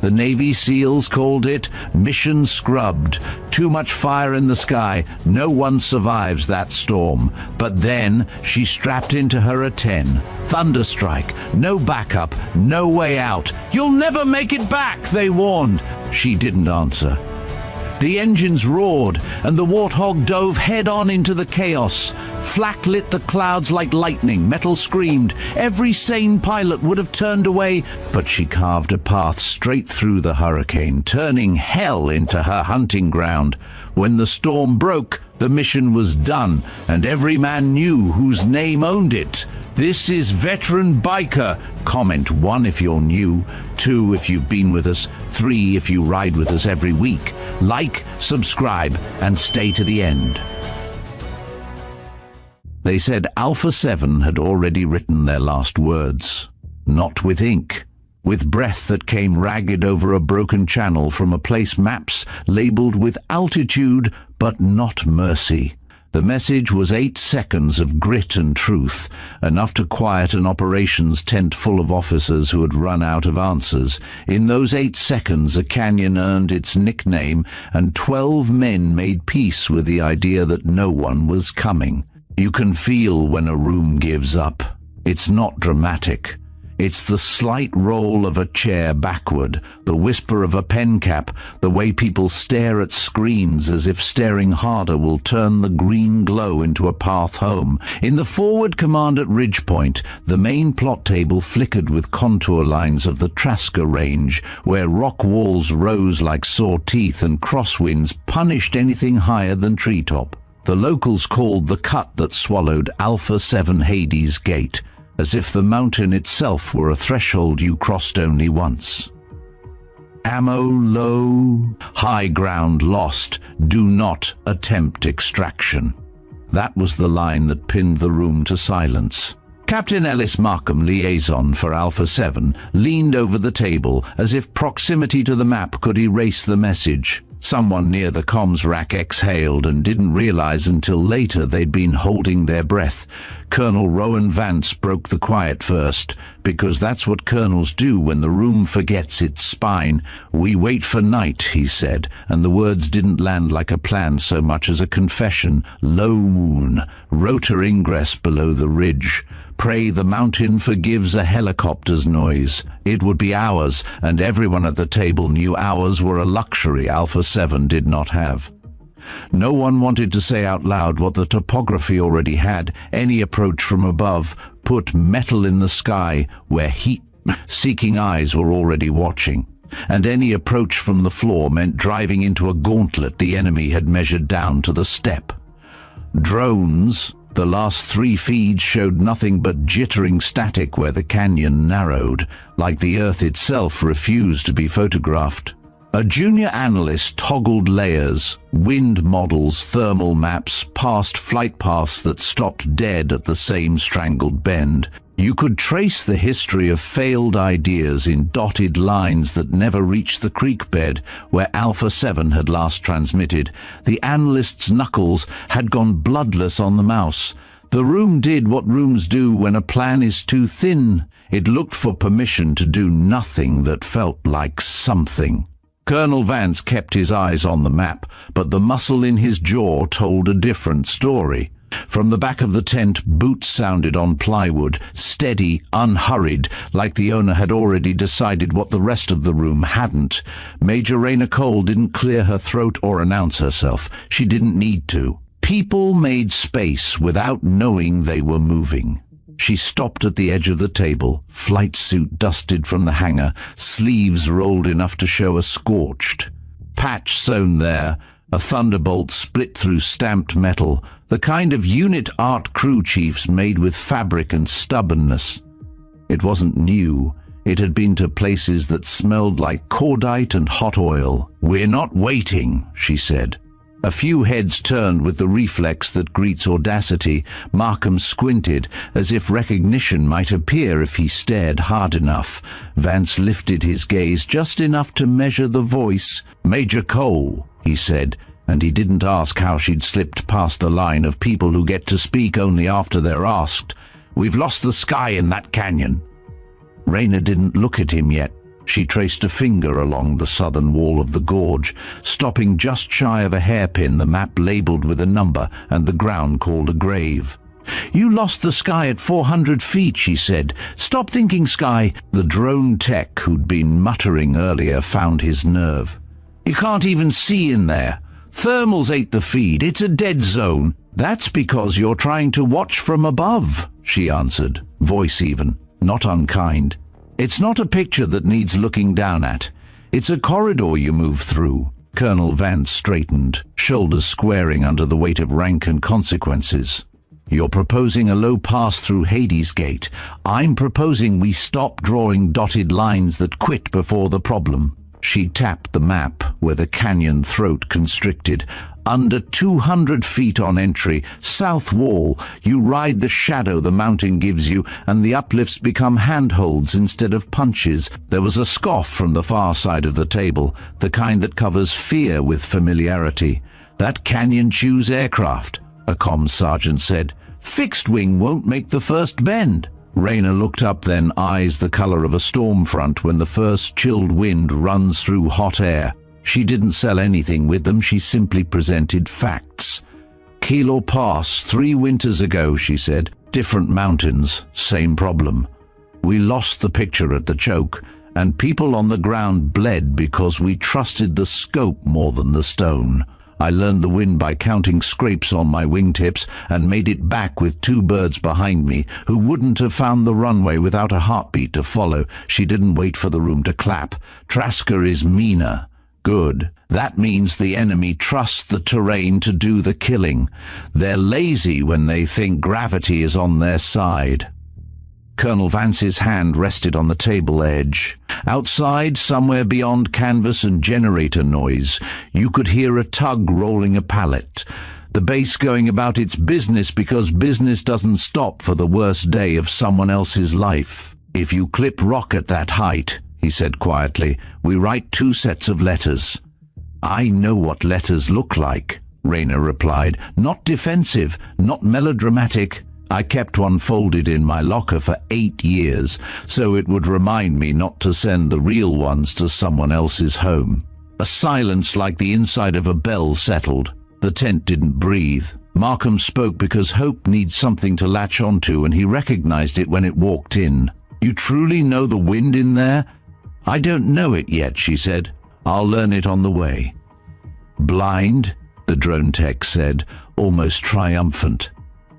The Navy SEALs called it Mission Scrubbed. Too much fire in the sky. No one survives that storm. But then she strapped into her a 10. Thunderstrike. No backup. No way out. You'll never make it back, they warned. She didn't answer. The engines roared, and the Warthog dove head-on into the chaos. Flak lit the clouds like lightning, metal screamed. Every sane pilot would have turned away, but she carved a path straight through the hurricane, turning hell into her hunting ground. When the storm broke, the mission was done, and every man knew whose name owned it. This is Veteran Biker. Comment 1 if you're new, 2 if you've been with us, 3 if you ride with us every week. Like, subscribe, and stay to the end. They said Alpha 7 had already written their last words. Not with ink. With breath that came ragged over a broken channel from a place maps labeled with altitude but not mercy. The message was 8 seconds of grit and truth, enough to quiet an operations tent full of officers who had run out of answers. In those 8 seconds, a canyon earned its nickname, and 12 men made peace with the idea that no one was coming. You can feel when a room gives up. It's not dramatic. It's the slight roll of a chair backward, the whisper of a pen cap, the way people stare at screens as if staring harder will turn the green glow into a path home. In the forward command at Ridgepoint, the main plot table flickered with contour lines of the Traska Range, where rock walls rose like sore teeth and crosswinds punished anything higher than treetop. The locals called the cut that swallowed Alpha 7 Hades Gate, as if the mountain itself were a threshold you crossed only once. Ammo low, high ground lost, do not attempt extraction. That was the line that pinned the room to silence. Captain Ellis Markham, liaison for Alpha 7, leaned over the table as if proximity to the map could erase the message. Someone near the comms rack exhaled and didn't realize until later they'd been holding their breath. Colonel Rowan Vance broke the quiet first, because that's what colonels do when the room forgets its spine. "We wait for night," he said, and the words didn't land like a plan so much as a confession. Low moon, rotor ingress below the ridge. Pray the mountain forgives a helicopter's noise. It would be hours, and everyone at the table knew hours were a luxury Alpha 7 did not have. No one wanted to say out loud what the topography already had. Any approach from above put metal in the sky where heat-seeking eyes were already watching. And any approach from the floor meant driving into a gauntlet the enemy had measured down to the step. Drones. The last 3 feeds showed nothing but jittering static where the canyon narrowed, like the Earth itself refused to be photographed. A junior analyst toggled layers, wind models, thermal maps, past flight paths that stopped dead at the same strangled bend. You could trace the history of failed ideas in dotted lines that never reached the creek bed where Alpha 7 had last transmitted. The analyst's knuckles had gone bloodless on the mouse. The room did what rooms do when a plan is too thin. It looked for permission to do nothing that felt like something. Colonel Vance kept his eyes on the map, but the muscle in his jaw told a different story. From the back of the tent, boots sounded on plywood, steady, unhurried, like the owner had already decided what the rest of the room hadn't. Major Rayna Cole didn't clear her throat or announce herself. She didn't need to. People made space without knowing they were moving. She stopped at the edge of the table, flight suit dusted from the hanger, sleeves rolled enough to show a scorched patch sewn there, a thunderbolt split through stamped metal, the kind of unit art crew chiefs made with fabric and stubbornness. It wasn't new. It had been to places that smelled like cordite and hot oil. "We're not waiting," she said. A few heads turned with the reflex that greets audacity. Markham squinted, as if recognition might appear if he stared hard enough. Vance lifted his gaze just enough to measure the voice. "Major Cole," he said, and he didn't ask how she'd slipped past the line of people who get to speak only after they're asked. "We've lost the sky in that canyon." Rayna didn't look at him yet. She traced a finger along the southern wall of the gorge, stopping just shy of a hairpin, the map labeled with a number and the ground called a grave. "You lost the sky at 400 feet, she said. "Stop thinking sky." The drone tech who'd been muttering earlier found his nerve. "You can't even see in there. Thermals ate the feed. It's a dead zone." "That's because you're trying to watch from above," she answered, voice even, not unkind. "It's not a picture that needs looking down at. It's a corridor you move through." Colonel Vance straightened, shoulders squaring under the weight of rank and consequences. "You're proposing a low pass through Hades Gate. I'm proposing we stop drawing dotted lines that quit before the problem." She tapped the map where the canyon throat constricted. "Under 200 feet on entry, south wall, you ride the shadow the mountain gives you, and the uplifts become handholds instead of punches." There was a scoff from the far side of the table, the kind that covers fear with familiarity. "That canyon chews aircraft," a comms sergeant said. "Fixed wing won't make the first bend." Rayner looked up then, eyes the color of a storm front when the first chilled wind runs through hot air. She didn't sell anything with them, she simply presented facts. "Kilo Pass, 3 winters ago," she said. "Different mountains, same problem. We lost the picture at the choke, and people on the ground bled because we trusted the scope more than the stone. I learned the wind by counting scrapes on my wingtips and made it back with 2 birds behind me who wouldn't have found the runway without a heartbeat to follow." She didn't wait for the room to clap. "Trasker is meaner." "Good. That means the enemy trusts the terrain to do the killing. They're lazy when they think gravity is on their side." Colonel Vance's hand rested on the table edge. Outside, somewhere beyond canvas and generator noise, you could hear a tug rolling a pallet. The base going about its business because business doesn't stop for the worst day of someone else's life. "If you clip rock at that height," he said quietly, "we write 2 sets of letters." "I know what letters look like," Rayner replied. "Not defensive, not melodramatic. I kept one folded in my locker for 8 years, so it would remind me not to send the real ones to someone else's home." A silence like the inside of a bell settled. The tent didn't breathe. Markham spoke because hope needs something to latch onto, and he recognized it when it walked in. "You truly know the wind in there?" "I don't know it yet," she said. "I'll learn it on the way." "Blind?" the drone tech said, almost triumphant.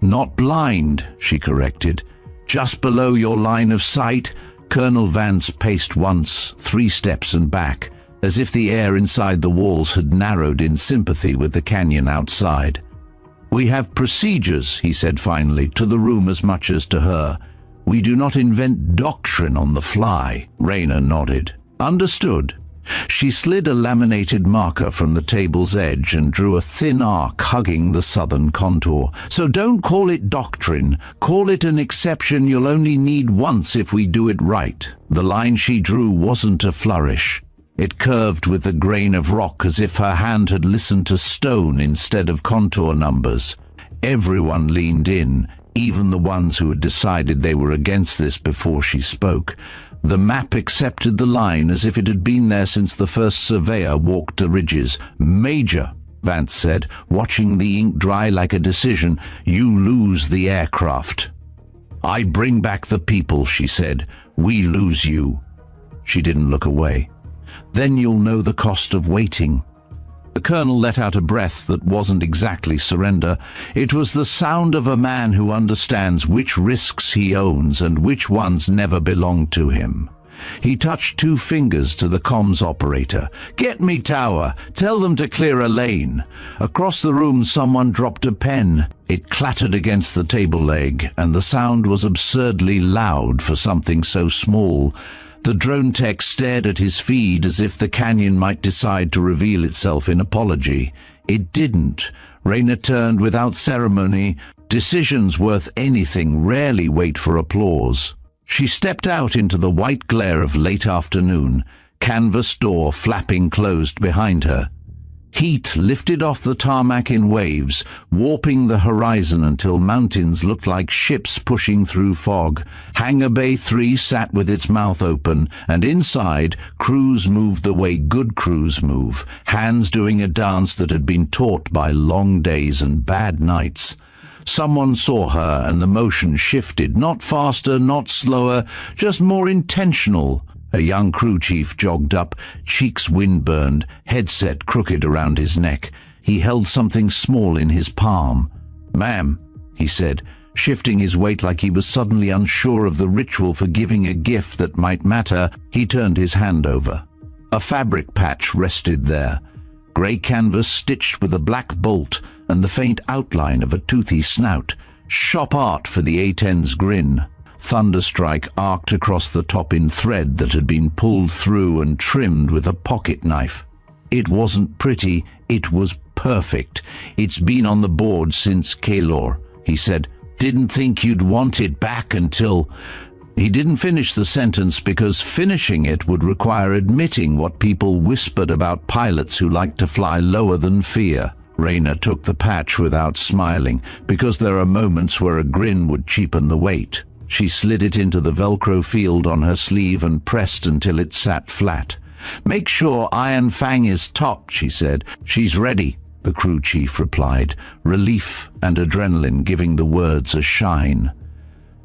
"Not blind," she corrected. "Just below your line of sight." Colonel Vance paced once, 3 steps and back, as if the air inside the walls had narrowed in sympathy with the canyon outside. "We have procedures," he said finally, to the room as much as to her. "We do not invent doctrine on the fly." Rayner nodded. "Understood." She slid a laminated marker from the table's edge and drew a thin arc hugging the southern contour. "So don't call it doctrine. Call it an exception you'll only need once if we do it right." The line she drew wasn't a flourish. It curved with the grain of rock as if her hand had listened to stone instead of contour numbers. Everyone leaned in, even the ones who had decided they were against this before she spoke. The map accepted the line as if it had been there since the first surveyor walked the ridges. "Major," Vance said, watching the ink dry like a decision, "you lose the aircraft." "I bring back the people," she said. "We lose you." She didn't look away. "Then you'll know the cost of waiting." The colonel let out a breath that wasn't exactly surrender. It was the sound of a man who understands which risks he owns and which ones never belong to him. He touched 2 fingers to the comms operator. "Get me tower. Tell them to clear a lane." Across the room someone dropped a pen. It clattered against the table leg, and the sound was absurdly loud for something so small. The drone tech stared at his feed as if the canyon might decide to reveal itself in apology. It didn't. Rayner turned without ceremony. Decisions worth anything rarely wait for applause. She stepped out into the white glare of late afternoon, canvas door flapping closed behind her. Heat lifted off the tarmac in waves, warping the horizon until mountains looked like ships pushing through fog. Hangar Bay 3 sat with its mouth open, and inside, crews moved the way good crews move, hands doing a dance that had been taught by long days and bad nights. Someone saw her, and the motion shifted, not faster, not slower, just more intentional. A young crew chief jogged up, cheeks wind-burned, headset crooked around his neck. He held something small in his palm. "Ma'am," he said, shifting his weight like he was suddenly unsure of the ritual for giving a gift that might matter. He turned his hand over. A fabric patch rested there, grey canvas stitched with a black bolt and the faint outline of a toothy snout. Shop art for the A-10's grin. Thunderstrike arced across the top in thread that had been pulled through and trimmed with a pocket knife. It wasn't pretty, it was perfect. "It's been on the board since Kalor," he said. "Didn't think you'd want it back until—" He didn't finish the sentence because finishing it would require admitting what people whispered about pilots who like to fly lower than fear. Raina took the patch without smiling, because there are moments where a grin would cheapen the weight. She slid it into the Velcro field on her sleeve and pressed until it sat flat. "Make sure Iron Fang is topped," she said. "She's ready," the crew chief replied, relief and adrenaline giving the words a shine.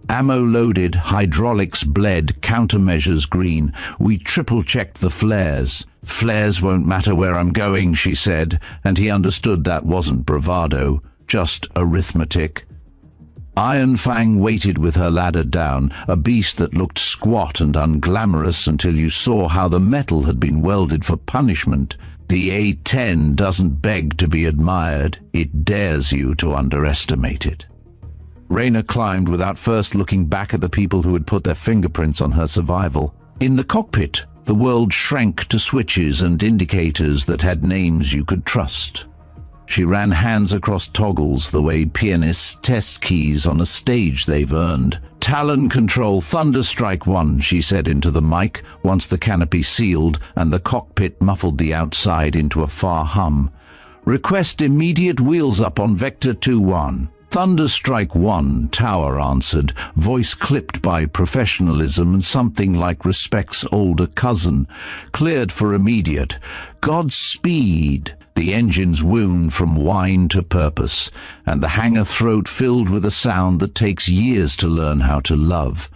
Ammo loaded, hydraulics bled, countermeasures green. "We triple-checked the flares." "Flares won't matter where I'm going," she said, and he understood that wasn't bravado, just arithmetic. Iron Fang waited with her ladder down, a beast that looked squat and unglamorous until you saw how the metal had been welded for punishment. The A-10 doesn't beg to be admired, it dares you to underestimate it. Raina climbed without first looking back at the people who had put their fingerprints on her survival. In the cockpit, the world shrank to switches and indicators that had names you could trust. She ran hands across toggles the way pianists test keys on a stage they've earned. "Talon control, Thunderstrike 1, she said into the mic once the canopy sealed and the cockpit muffled the outside into a far hum. "Request immediate wheels up on Vector 2-1. Thunderstrike 1, Tower answered, voice clipped by professionalism and something like respect's older cousin. "Cleared for immediate. Godspeed." The engines wound from whine to purpose, and the hangar throat filled with a sound that takes years to learn how to love.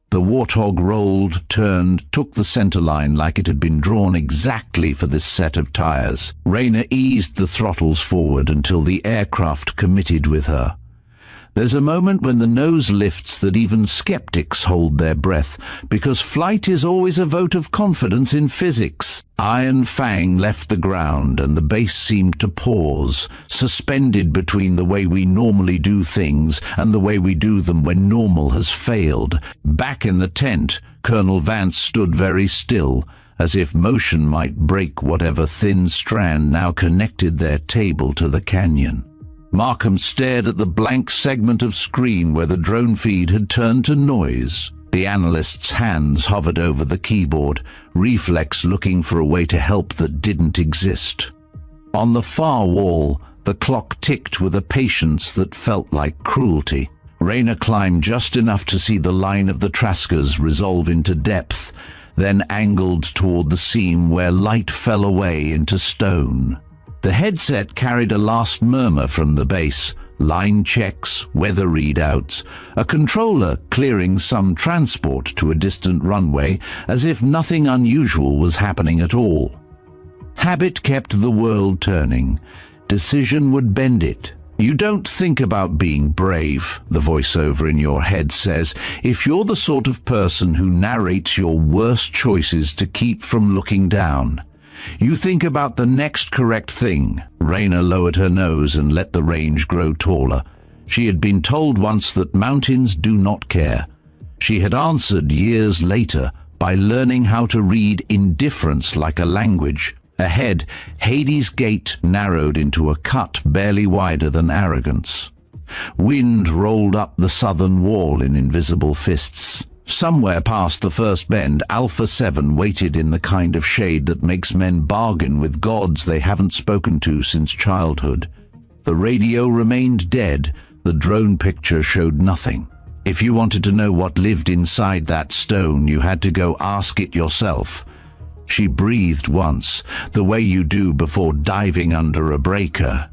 The Warthog rolled, turned, took the center line like it had been drawn exactly for this set of tires. Raina eased the throttles forward until the aircraft committed with her. There's a moment when the nose lifts that even skeptics hold their breath, because flight is always a vote of confidence in physics. Iron Fang left the ground and the base seemed to pause, suspended between the way we normally do things and the way we do them when normal has failed. Back in the tent, Colonel Vance stood very still, as if motion might break whatever thin strand now connected their table to the canyon. Markham stared at the blank segment of screen where the drone feed had turned to noise. The analyst's hands hovered over the keyboard, reflex looking for a way to help that didn't exist. On the far wall, the clock ticked with a patience that felt like cruelty. Raina climbed just enough to see the line of the Traskas resolve into depth, then angled toward the seam where light fell away into stone. The headset carried a last murmur from the base, line checks, weather readouts, a controller clearing some transport to a distant runway as if nothing unusual was happening at all. Habit kept the world turning. Decision would bend it. "You don't think about being brave," the voiceover in your head says, "if you're the sort of person who narrates your worst choices to keep from looking down. You think about the next correct thing." Raina lowered her nose and let the range grow taller. She had been told once that mountains do not care. She had answered years later by learning how to read indifference like a language. Ahead, Hades' Gate narrowed into a cut barely wider than arrogance. Wind rolled up the southern wall in invisible fists. Somewhere past the first bend, Alpha 7 waited in the kind of shade that makes men bargain with gods they haven't spoken to since childhood. The radio remained dead. The drone picture showed nothing. If you wanted to know what lived inside that stone, you had to go ask it yourself. She breathed once, the way you do before diving under a breaker.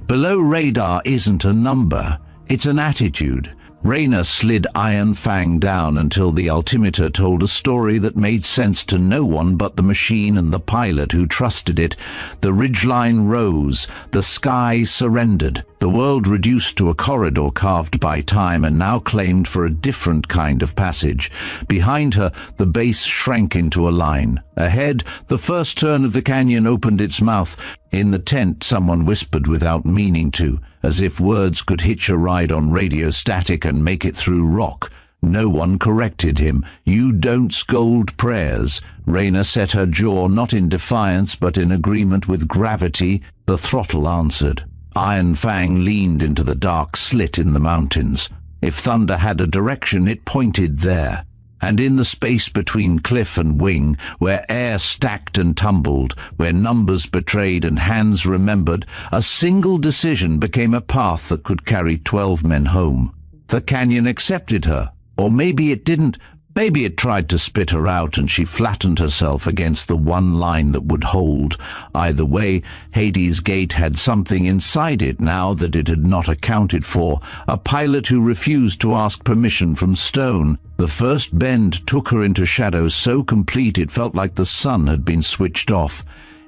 Below radar isn't a number, it's an attitude. Raina slid Iron Fang down until the altimeter told a story that made sense to no one but the machine and the pilot who trusted it. The ridgeline rose, the sky surrendered. The world reduced to a corridor carved by time and now claimed for a different kind of passage. Behind her, the base shrank into a line. Ahead, the first turn of the canyon opened its mouth. In the tent, someone whispered without meaning to, as if words could hitch a ride on radio static and make it through rock. No one corrected him. "You don't scold prayers." Raina set her jaw, not in defiance but in agreement with gravity. The throttle answered. Iron Fang leaned into the dark slit in the mountains. If thunder had a direction, it pointed there. And in the space between cliff and wing, where air stacked and tumbled, where numbers betrayed and hands remembered, a single decision became a path that could carry 12 men home. The canyon accepted her, or maybe it didn't. Maybe it tried to spit her out and she flattened herself against the one line that would hold. Either way, Hades' Gate had something inside it now that it had not accounted for. A pilot who refused to ask permission from stone. The first bend took her into shadows so complete it felt like the sun had been switched off.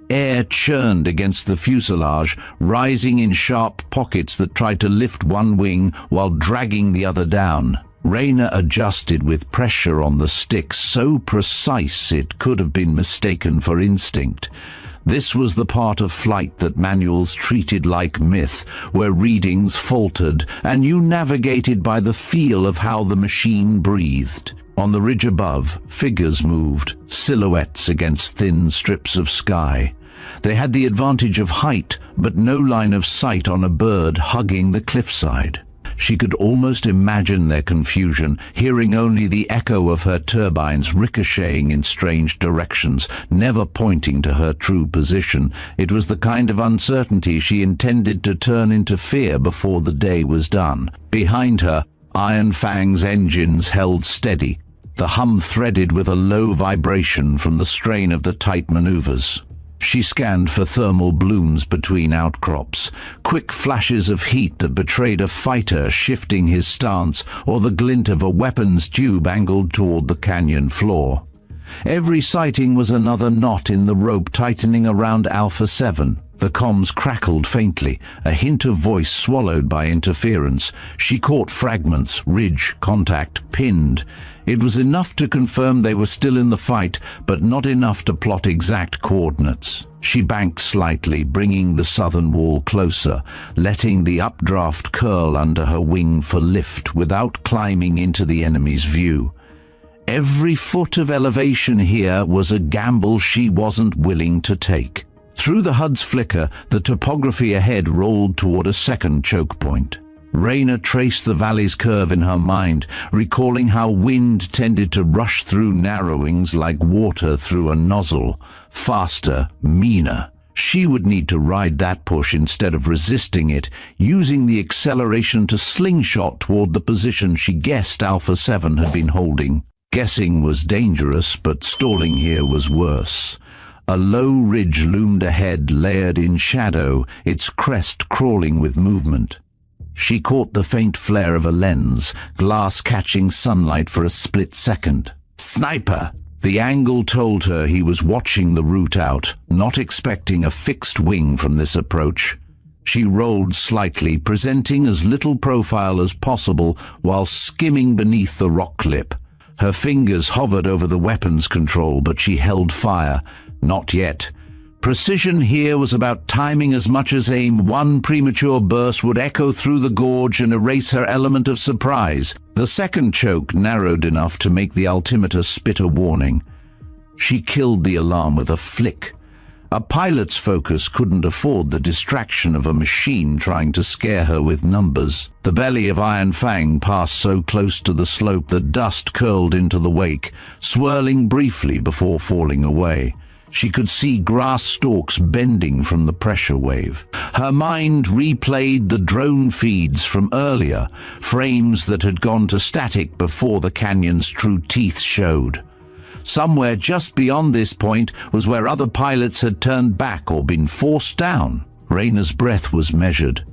Air churned against the fuselage, rising in sharp pockets that tried to lift one wing while dragging the other down. Raina adjusted with pressure on the stick so precise it could have been mistaken for instinct. This was the part of flight that manuals treated like myth, where readings faltered and you navigated by the feel of how the machine breathed. On the ridge above, figures moved, silhouettes against thin strips of sky. They had the advantage of height, but no line of sight on a bird hugging the cliffside. She could almost imagine their confusion, hearing only the echo of her turbines ricocheting in strange directions, never pointing to her true position. It was the kind of uncertainty she intended to turn into fear before the day was done. Behind her, Iron Fang's engines held steady, the hum threaded with a low vibration from the strain of the tight maneuvers. She scanned for thermal blooms between outcrops, quick flashes of heat that betrayed a fighter shifting his stance or the glint of a weapons tube angled toward the canyon floor. Every sighting was another knot in the rope tightening around Alpha 7. The comms crackled faintly, a hint of voice swallowed by interference. She caught fragments, ridge, contact, pinned. It was enough to confirm they were still in the fight, but not enough to plot exact coordinates. She banked slightly, bringing the southern wall closer, letting the updraft curl under her wing for lift without climbing into the enemy's view. Every foot of elevation here was a gamble she wasn't willing to take. Through the HUD's flicker, the topography ahead rolled toward a second choke point. Raina traced the valley's curve in her mind, recalling how wind tended to rush through narrowings like water through a nozzle. Faster, meaner. She would need to ride that push instead of resisting it, using the acceleration to slingshot toward the position she guessed Alpha 7 had been holding. Guessing was dangerous, but stalling here was worse. A low ridge loomed ahead, layered in shadow, its crest crawling with movement. She caught the faint flare of a lens, glass catching sunlight for a split second. Sniper! The angle told her he was watching the route out, not expecting a fixed wing from this approach. She rolled slightly, presenting as little profile as possible while skimming beneath the rock clip. Her fingers hovered over the weapons control, but she held fire. Not yet. Precision here was about timing as much as aim. One premature burst would echo through the gorge and erase her element of surprise. The second choke narrowed enough to make the altimeter spit a warning. She killed the alarm with a flick. A pilot's focus couldn't afford the distraction of a machine trying to scare her with numbers. The belly of Iron Fang passed so close to the slope that dust curled into the wake, swirling briefly before falling away. She could see grass stalks bending from the pressure wave. Her mind replayed the drone feeds from earlier, frames that had gone to static before the canyon's true teeth showed. Somewhere just beyond this point was where other pilots had turned back or been forced down. Rayna's breath was measured,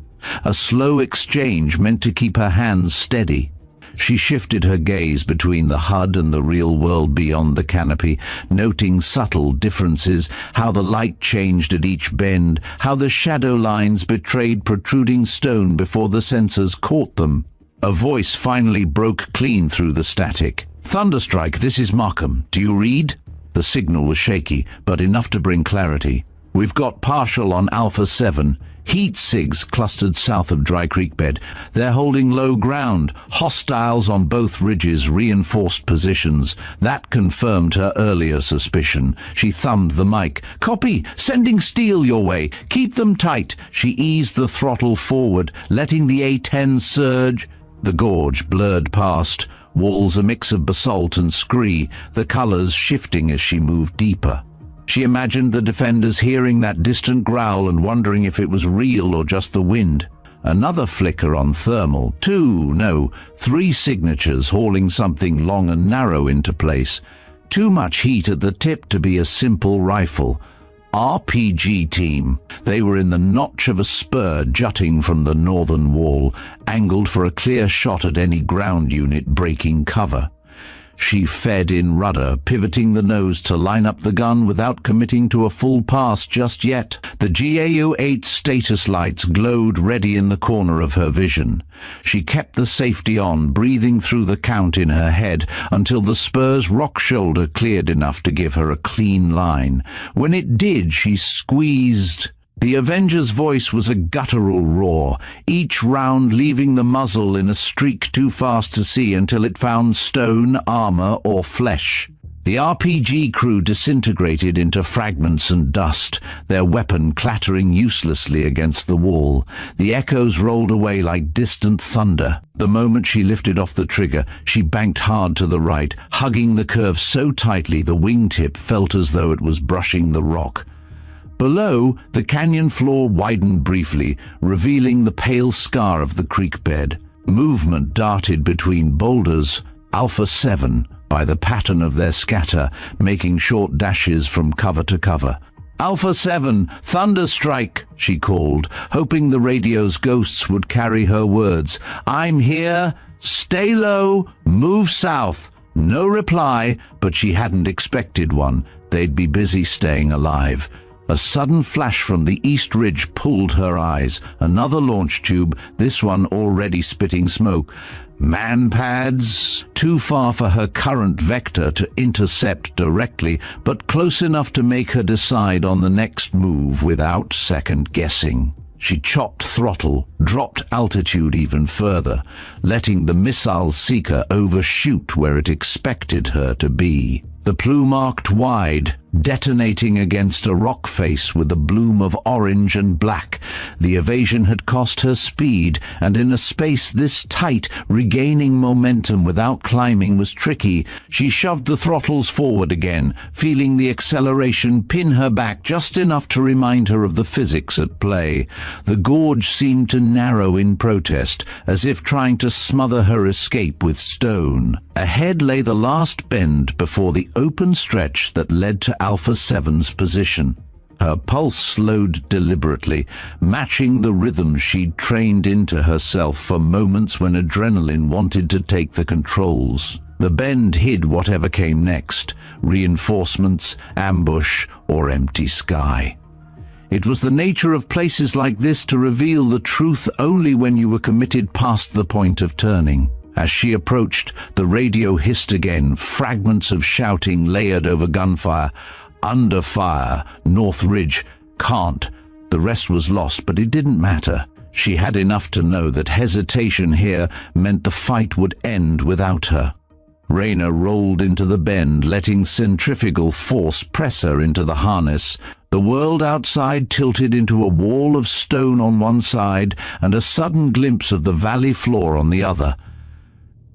a slow exchange meant to keep her hands steady. She shifted her gaze between the HUD and the real world beyond the canopy, noting subtle differences, how the light changed at each bend, how the shadow lines betrayed protruding stone before the sensors caught them. A voice finally broke clean through the static. "Thunderstrike, this is Markham. Do you read?" The signal was shaky, but enough to bring clarity. "We've got partial on Alpha 7. Heat SIGs clustered south of Dry Creek Bed. They're holding low ground. Hostiles on both ridges reinforced positions. That confirmed her earlier suspicion. She thumbed the mic. "Copy. Sending steel your way. Keep them tight." She eased the throttle forward, letting the A-10 surge. The gorge blurred past, walls a mix of basalt and scree, the colors shifting as she moved deeper. She imagined the defenders hearing that distant growl and wondering if it was real or just the wind. Another flicker on thermal. Three signatures hauling something long and narrow into place. Too much heat at the tip to be a simple rifle. RPG team. They were in the notch of a spur jutting from the northern wall, angled for a clear shot at any ground unit breaking cover. She fed in rudder, pivoting the nose to line up the gun without committing to a full pass just yet. The GAU-8 status lights glowed ready in the corner of her vision. She kept the safety on, breathing through the count in her head until the spur's rock shoulder cleared enough to give her a clean line. When it did, she squeezed. The Avenger's voice was a guttural roar, each round leaving the muzzle in a streak too fast to see until it found stone, armor, or flesh. The RPG crew disintegrated into fragments and dust, their weapon clattering uselessly against the wall. The echoes rolled away like distant thunder. The moment she lifted off the trigger, she banked hard to the right, hugging the curve so tightly the wingtip felt as though it was brushing the rock. Below, the canyon floor widened briefly, revealing the pale scar of the creek bed. Movement darted between boulders, Alpha 7, by the pattern of their scatter, making short dashes from cover to cover. "Alpha 7, Thunderstrike," she called, hoping the radio's ghosts would carry her words. "I'm here. Stay low. Move south." No reply, but she hadn't expected one. They'd be busy staying alive. A sudden flash from the east ridge pulled her eyes. Another launch tube, this one already spitting smoke. Man pads, too far for her current vector to intercept directly, but close enough to make her decide on the next move without second guessing. She chopped throttle, dropped altitude even further, letting the missile seeker overshoot where it expected her to be. The plume arced wide, detonating against a rock face with a bloom of orange and black. The evasion had cost her speed, and in a space this tight, regaining momentum without climbing was tricky. She shoved the throttles forward again, feeling the acceleration pin her back just enough to remind her of the physics at play. The gorge seemed to narrow in protest, as if trying to smother her escape with stone. Ahead lay the last bend before the open stretch that led to Alpha 7's position. Her pulse slowed deliberately, matching the rhythm she'd trained into herself for moments when adrenaline wanted to take the controls. The bend hid whatever came next, reinforcements, ambush, or empty sky. It was the nature of places like this to reveal the truth only when you were committed past the point of turning. As she approached, the radio hissed again, fragments of shouting layered over gunfire. "Under fire, North Ridge, can't." The rest was lost, but it didn't matter. She had enough to know that hesitation here meant the fight would end without her. Rayna rolled into the bend, letting centrifugal force press her into the harness. The world outside tilted into a wall of stone on one side and a sudden glimpse of the valley floor on the other.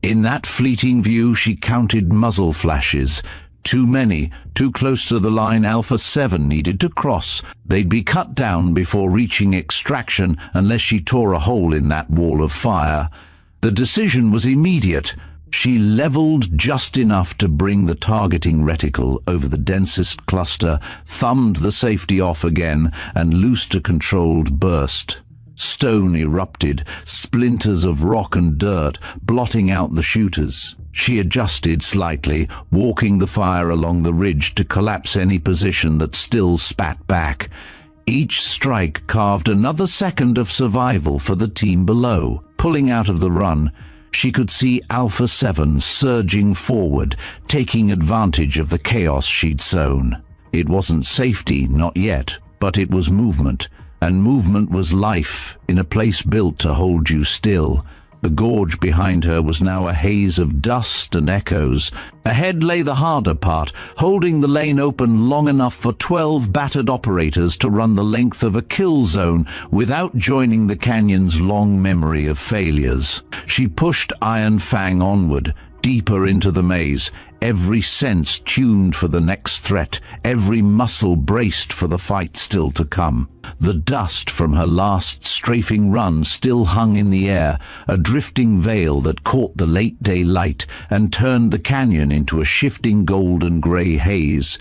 In that fleeting view she counted muzzle flashes. Too many, too close to the line Alpha 7 needed to cross. They'd be cut down before reaching extraction unless she tore a hole in that wall of fire. The decision was immediate. She leveled just enough to bring the targeting reticle over the densest cluster, thumbed the safety off again, and loosed a controlled burst. Stone erupted, splinters of rock and dirt, blotting out the shooters. She adjusted slightly, walking the fire along the ridge to collapse any position that still spat back. Each strike carved another second of survival for the team below. Pulling out of the run, she could see Alpha 7 surging forward, taking advantage of the chaos she'd sown. It wasn't safety, not yet, but it was movement. And movement was life in a place built to hold you still. The gorge behind her was now a haze of dust and echoes. Ahead lay the harder part, holding the lane open long enough for 12 battered operators to run the length of a kill zone without joining the canyon's long memory of failures. She pushed Iron Fang onward, deeper into the maze, every sense tuned for the next threat, every muscle braced for the fight still to come. The dust from her last strafing run still hung in the air, a drifting veil that caught the late-day light and turned the canyon into a shifting golden-grey haze.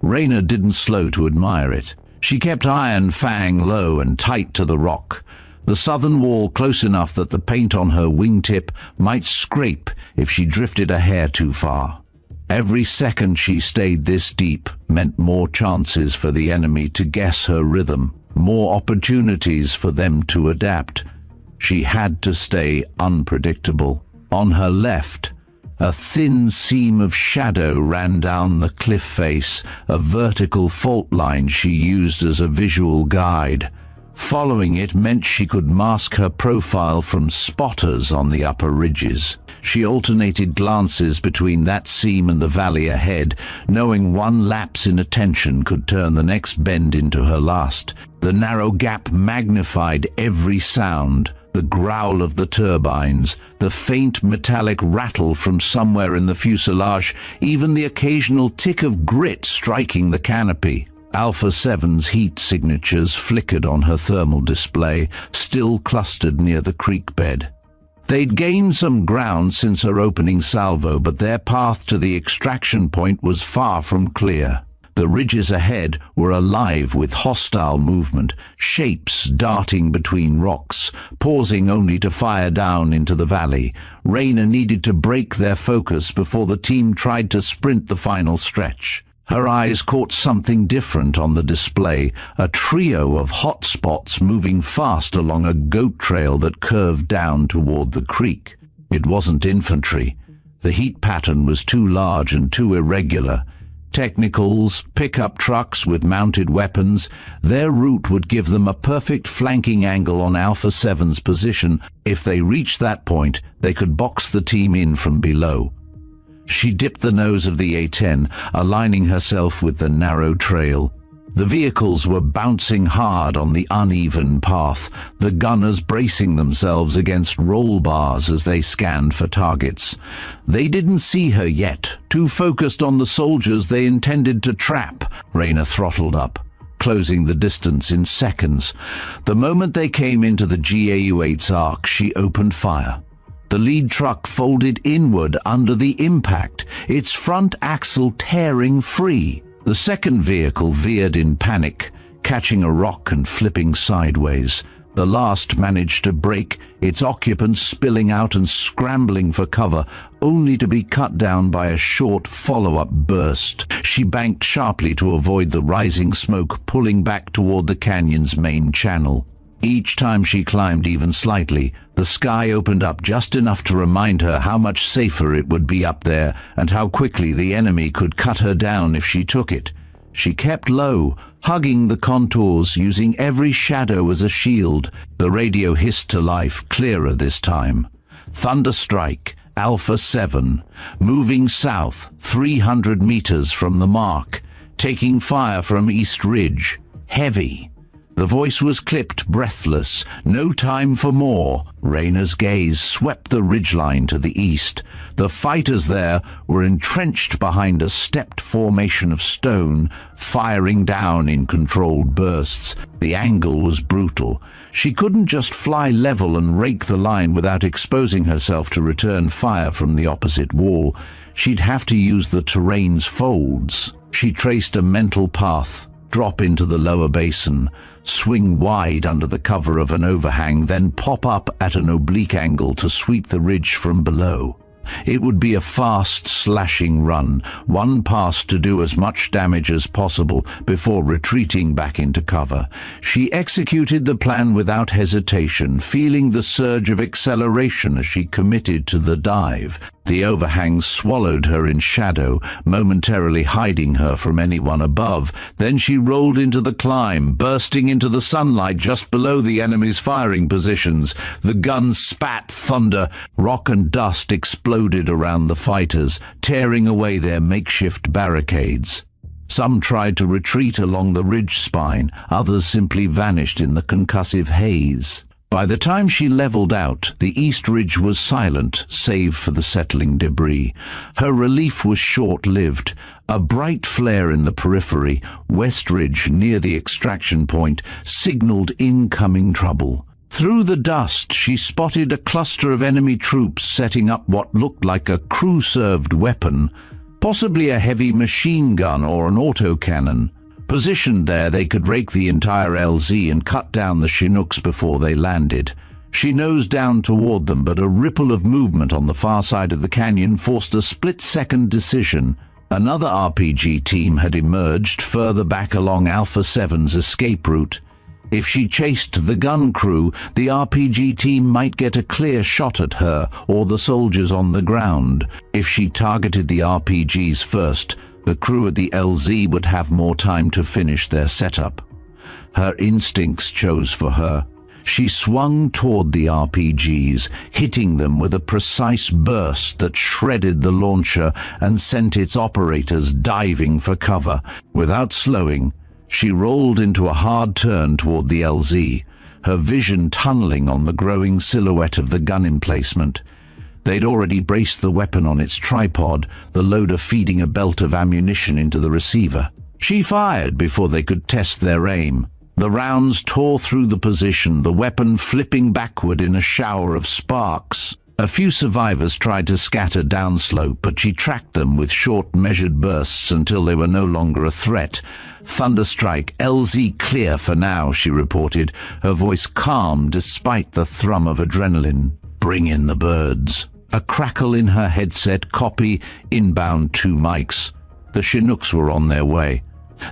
Raina didn't slow to admire it. She kept Iron Fang low and tight to the rock, the southern wall close enough that the paint on her wingtip might scrape if she drifted a hair too far. Every second she stayed this deep meant more chances for the enemy to guess her rhythm, more opportunities for them to adapt. She had to stay unpredictable. On her left, a thin seam of shadow ran down the cliff face, a vertical fault line she used as a visual guide. Following it meant she could mask her profile from spotters on the upper ridges. She alternated glances between that seam and the valley ahead, knowing one lapse in attention could turn the next bend into her last. The narrow gap magnified every sound, the growl of the turbines, the faint metallic rattle from somewhere in the fuselage, even the occasional tick of grit striking the canopy. Alpha 7's heat signatures flickered on her thermal display, still clustered near the creek bed. They'd gained some ground since her opening salvo, but their path to the extraction point was far from clear. The ridges ahead were alive with hostile movement, shapes darting between rocks, pausing only to fire down into the valley. Raina needed to break their focus before the team tried to sprint the final stretch. Her eyes caught something different on the display, a trio of hot spots moving fast along a goat trail that curved down toward the creek. It wasn't infantry. The heat pattern was too large and too irregular. Technicals, pickup trucks with mounted weapons, their route would give them a perfect flanking angle on Alpha 7's position. If they reached that point, they could box the team in from below. She dipped the nose of the A-10, aligning herself with the narrow trail. The vehicles were bouncing hard on the uneven path, the gunners bracing themselves against roll bars as they scanned for targets. They didn't see her yet, too focused on the soldiers they intended to trap. Raina throttled up, closing the distance in seconds. The moment they came into the GAU-8's arc, she opened fire. The lead truck folded inward under the impact, its front axle tearing free. The second vehicle veered in panic, catching a rock and flipping sideways. The last managed to brake, its occupants spilling out and scrambling for cover, only to be cut down by a short follow-up burst. She banked sharply to avoid the rising smoke pulling back toward the canyon's main channel. Each time she climbed even slightly, the sky opened up just enough to remind her how much safer it would be up there and how quickly the enemy could cut her down if she took it. She kept low, hugging the contours, using every shadow as a shield. The radio hissed to life, clearer this time. Thunderstrike, Alpha 7, moving south 300 meters from the mark. taking fire from East Ridge. Heavy. The voice was clipped, breathless. No time for more. Rayna's gaze swept the ridgeline to the east. The fighters there were entrenched behind a stepped formation of stone, firing down in controlled bursts. The angle was brutal. She couldn't just fly level and rake the line without exposing herself to return fire from the opposite wall. She'd have to use the terrain's folds. She traced a mental path, drop into the lower basin, swing wide under the cover of an overhang, then pop up at an oblique angle to sweep the ridge from below. It would be a fast, slashing run, one pass to do as much damage as possible before retreating back into cover. She executed the plan without hesitation, feeling the surge of acceleration as she committed to the dive. The overhang swallowed her in shadow, momentarily hiding her from anyone above. Then she rolled into the climb, bursting into the sunlight just below the enemy's firing positions. The gun spat thunder. Rock and dust exploded around the fighters, tearing away their makeshift barricades. Some tried to retreat along the ridge spine, others simply vanished in the concussive haze. By the time she leveled out, the East Ridge was silent, save for the settling debris. Her relief was short-lived. A bright flare in the periphery, West Ridge near the extraction point, signaled incoming trouble. Through the dust, she spotted a cluster of enemy troops setting up what looked like a crew-served weapon, possibly a heavy machine gun or an autocannon. Positioned there, they could rake the entire LZ and cut down the Chinooks before they landed. She nosed down toward them, but a ripple of movement on the far side of the canyon forced a split-second decision. Another RPG team had emerged further back along Alpha 7's escape route. If she chased the gun crew, the RPG team might get a clear shot at her or the soldiers on the ground. If she targeted the RPGs first, the crew at the LZ would have more time to finish their setup. Her instincts chose for her. She swung toward the RPGs, hitting them with a precise burst that shredded the launcher and sent its operators diving for cover. Without slowing, she rolled into a hard turn toward the LZ, her vision tunneling on the growing silhouette of the gun emplacement. They'd already braced the weapon on its tripod, the loader feeding a belt of ammunition into the receiver. She fired before they could test their aim. The rounds tore through the position, the weapon flipping backward in a shower of sparks. A few survivors tried to scatter downslope, but she tracked them with short, measured bursts until they were no longer a threat. "Thunderstrike, LZ clear for now," she reported, her voice calm despite the thrum of adrenaline. "Bring in the birds." A crackle in her headset, copy, inbound 2 mics. The Chinooks were on their way.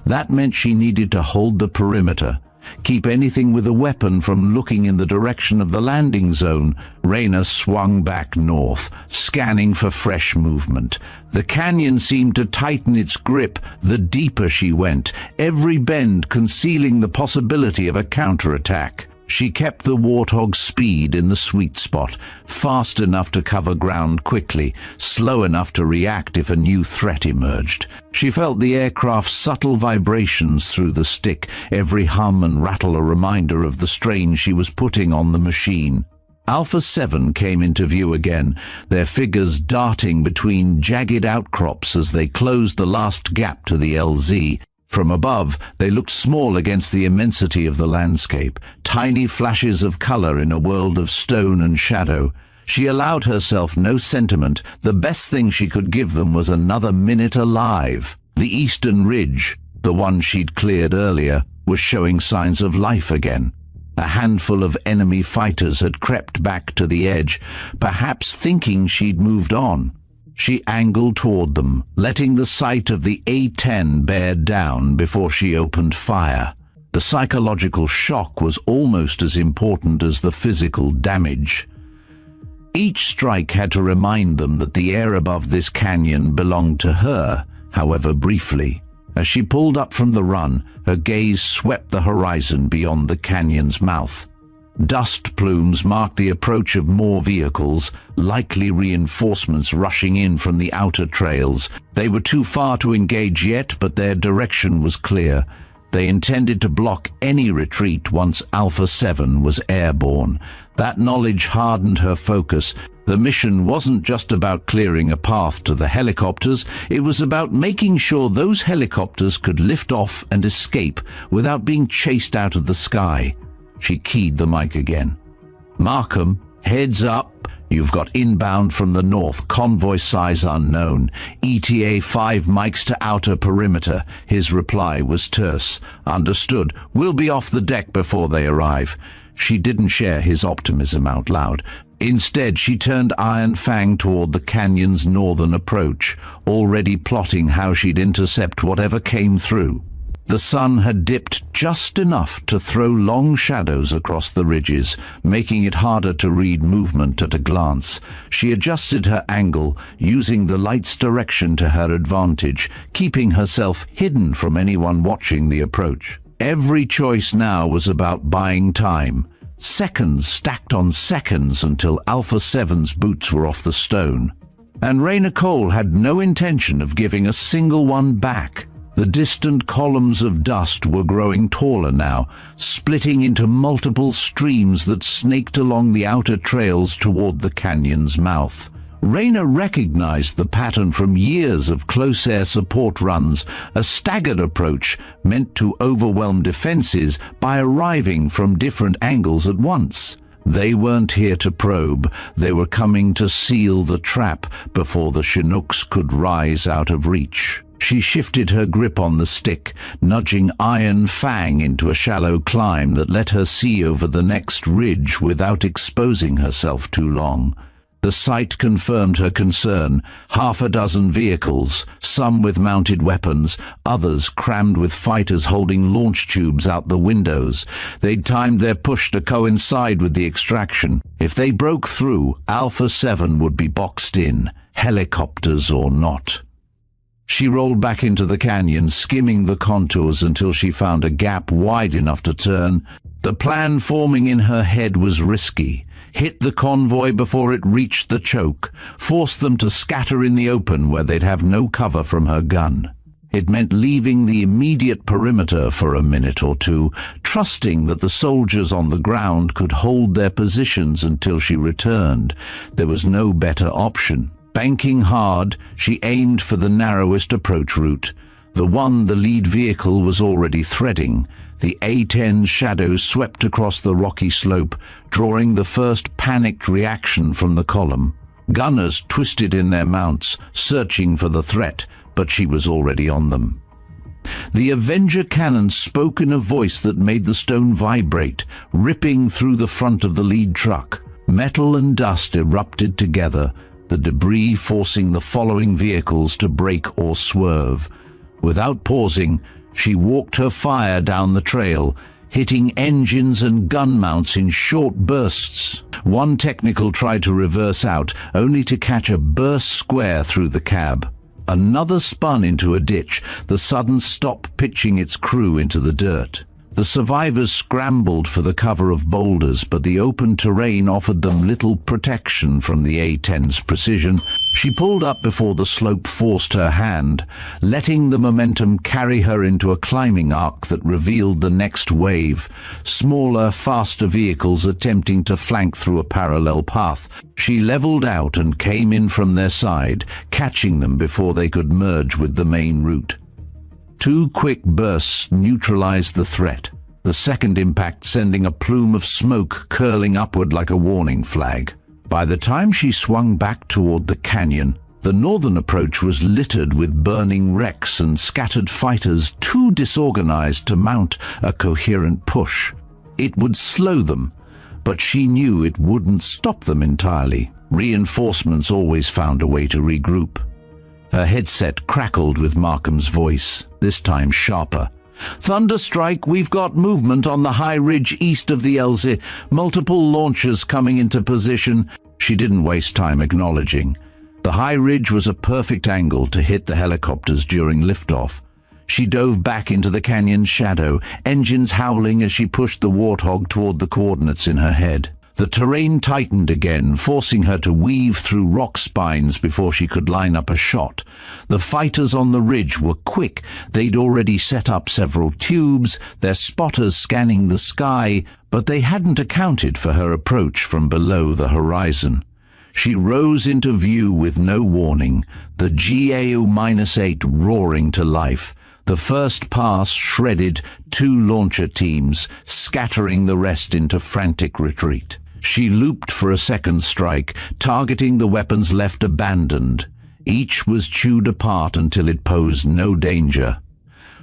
That meant she needed to hold the perimeter, keep anything with a weapon from looking in the direction of the landing zone. Rayna swung back north, scanning for fresh movement. The canyon seemed to tighten its grip the deeper she went, every bend concealing the possibility of a counterattack. She kept the Warthog's speed in the sweet spot, fast enough to cover ground quickly, slow enough to react if a new threat emerged. She felt the aircraft's subtle vibrations through the stick, every hum and rattle a reminder of the strain she was putting on the machine. Alpha 7 came into view again, their figures darting between jagged outcrops as they closed the last gap to the LZ. From above, they looked small against the immensity of the landscape, tiny flashes of color in a world of stone and shadow. She allowed herself no sentiment. The best thing she could give them was another minute alive. The eastern ridge, the one she'd cleared earlier, was showing signs of life again. A handful of enemy fighters had crept back to the edge, perhaps thinking she'd moved on. She angled toward them, letting the sight of the A-10 bear down before she opened fire. The psychological shock was almost as important as the physical damage. Each strike had to remind them that the air above this canyon belonged to her, however briefly. As she pulled up from the run, her gaze swept the horizon beyond the canyon's mouth. Dust plumes marked the approach of more vehicles, likely reinforcements rushing in from the outer trails. They were too far to engage yet, but their direction was clear. They intended to block any retreat once Alpha 7 was airborne. That knowledge hardened her focus. The mission wasn't just about clearing a path to the helicopters, it was about making sure those helicopters could lift off and escape without being chased out of the sky. She keyed the mic again. "Markham, heads up. You've got inbound from the north, convoy size unknown. ETA 5 mics to outer perimeter." His reply was terse. "Understood. We'll be off the deck before they arrive." She didn't share his optimism out loud. Instead, she turned Iron Fang toward the canyon's northern approach, already plotting how she'd intercept whatever came through. The sun had dipped just enough to throw long shadows across the ridges, making it harder to read movement at a glance. She adjusted her angle, using the light's direction to her advantage, keeping herself hidden from anyone watching the approach. Every choice now was about buying time. Seconds stacked on seconds until Alpha 7's boots were off the stone. And Raina Cole had no intention of giving a single one back. The distant columns of dust were growing taller now, splitting into multiple streams that snaked along the outer trails toward the canyon's mouth. Raina recognized the pattern from years of close air support runs, a staggered approach meant to overwhelm defenses by arriving from different angles at once. They weren't here to probe, they were coming to seal the trap before the Chinooks could rise out of reach. She shifted her grip on the stick, nudging Iron Fang into a shallow climb that let her see over the next ridge without exposing herself too long. The sight confirmed her concern. Half a dozen vehicles, some with mounted weapons, others crammed with fighters holding launch tubes out the windows. They'd timed their push to coincide with the extraction. If they broke through, Alpha 7 would be boxed in, helicopters or not. She rolled back into the canyon, skimming the contours until she found a gap wide enough to turn. The plan forming in her head was risky. Hit the convoy before it reached the choke, force them to scatter in the open where they'd have no cover from her gun. It meant leaving the immediate perimeter for a minute or two, trusting that the soldiers on the ground could hold their positions until she returned. There was no better option. Banking hard, she aimed for the narrowest approach route, the one the lead vehicle was already threading. The A-10's shadows swept across the rocky slope, drawing the first panicked reaction from the column. Gunners twisted in their mounts, searching for the threat, but she was already on them. The Avenger cannon spoke in a voice that made the stone vibrate, ripping through the front of the lead truck. Metal and dust erupted together, the debris forcing the following vehicles to brake or swerve. Without pausing, she walked her fire down the trail, hitting engines and gun mounts in short bursts. One technical tried to reverse out, only to catch a burst square through the cab. Another spun into a ditch, the sudden stop pitching its crew into the dirt. The survivors scrambled for the cover of boulders, but the open terrain offered them little protection from the A-10's precision. She pulled up before the slope forced her hand, letting the momentum carry her into a climbing arc that revealed the next wave. Smaller, faster vehicles attempting to flank through a parallel path. She leveled out and came in from their side, catching them before they could merge with the main route. 2 quick bursts neutralized the threat, the second impact sending a plume of smoke curling upward like a warning flag. By the time she swung back toward the canyon, the northern approach was littered with burning wrecks and scattered fighters too disorganized to mount a coherent push. It would slow them, but she knew it wouldn't stop them entirely. Reinforcements always found a way to regroup. Her headset crackled with Markham's voice, this time sharper. "Thunderstrike, we've got movement on the high ridge east of the Elze. Multiple launchers coming into position." She didn't waste time acknowledging. The high ridge was a perfect angle to hit the helicopters during liftoff. She dove back into the canyon's shadow, engines howling as she pushed the Warthog toward the coordinates in her head. The terrain tightened again, forcing her to weave through rock spines before she could line up a shot. The fighters on the ridge were quick. They'd already set up several tubes, their spotters scanning the sky, but they hadn't accounted for her approach from below the horizon. She rose into view with no warning, the GAU-8 roaring to life. The first pass shredded 2 launcher teams, scattering the rest into frantic retreat. She looped for a second strike, targeting the weapons left abandoned. Each was chewed apart until it posed no danger.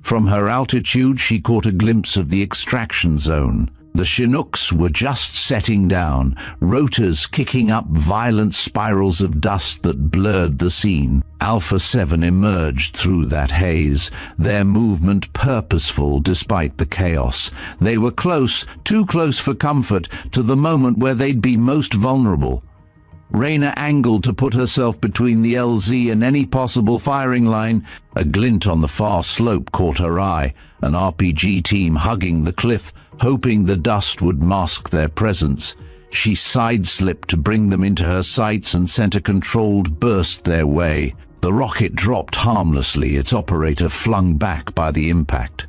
From her altitude, she caught a glimpse of the extraction zone. The Chinooks were just setting down, rotors kicking up violent spirals of dust that blurred the scene. Alpha 7 emerged through that haze, their movement purposeful despite the chaos. They were close, too close for comfort, to the moment where they'd be most vulnerable. Rayna angled to put herself between the LZ and any possible firing line. A glint on the far slope caught her eye, an RPG team hugging the cliff, hoping the dust would mask their presence. She side-slipped to bring them into her sights and sent a controlled burst their way. The rocket dropped harmlessly, its operator flung back by the impact.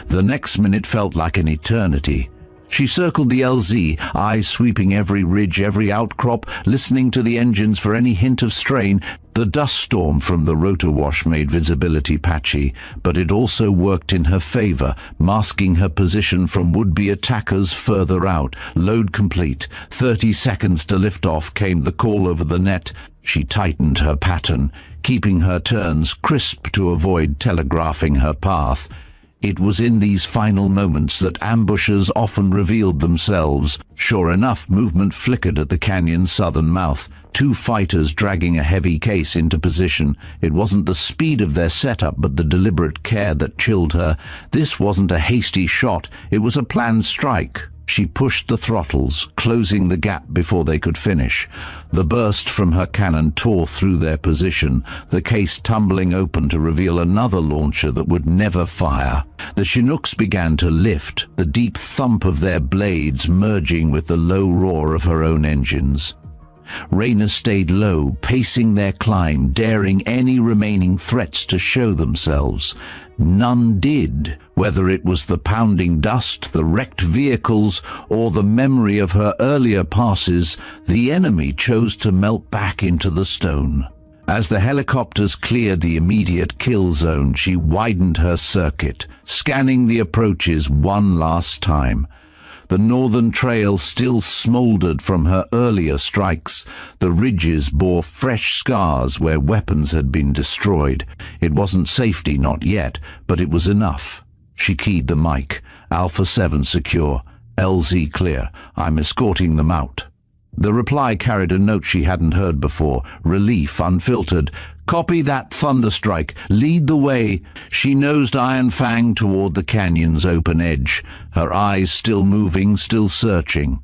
The next minute felt like an eternity. She circled the LZ, eyes sweeping every ridge, every outcrop, listening to the engines for any hint of strain. The dust storm from the rotor wash made visibility patchy, but it also worked in her favor, masking her position from would-be attackers further out. Load complete. 30 seconds to liftoff came the call over the net. She tightened her pattern, keeping her turns crisp to avoid telegraphing her path. It was in these final moments that ambushers often revealed themselves. Sure enough, movement flickered at the canyon's southern mouth, 2 fighters dragging a heavy case into position. It wasn't the speed of their setup, but the deliberate care that chilled her. This wasn't a hasty shot, it was a planned strike. She pushed the throttles, closing the gap before they could finish. The burst from her cannon tore through their position, the case tumbling open to reveal another launcher that would never fire. The Chinooks began to lift, the deep thump of their blades merging with the low roar of her own engines. Rayna stayed low, pacing their climb, daring any remaining threats to show themselves. None did, whether it was the pounding dust, the wrecked vehicles, or the memory of her earlier passes. The enemy chose to melt back into the stone. As the helicopters cleared the immediate kill zone, she widened her circuit, scanning the approaches one last time. The northern trail still smoldered from her earlier strikes. The ridges bore fresh scars where weapons had been destroyed. It wasn't safety, not yet, but it was enough. She keyed the mic. Alpha 7 secure. LZ clear. I'm escorting them out. The reply carried a note she hadn't heard before, relief unfiltered. Copy that, Thunderstrike. Lead the way. She nosed Iron Fang toward the canyon's open edge, her eyes still moving, still searching.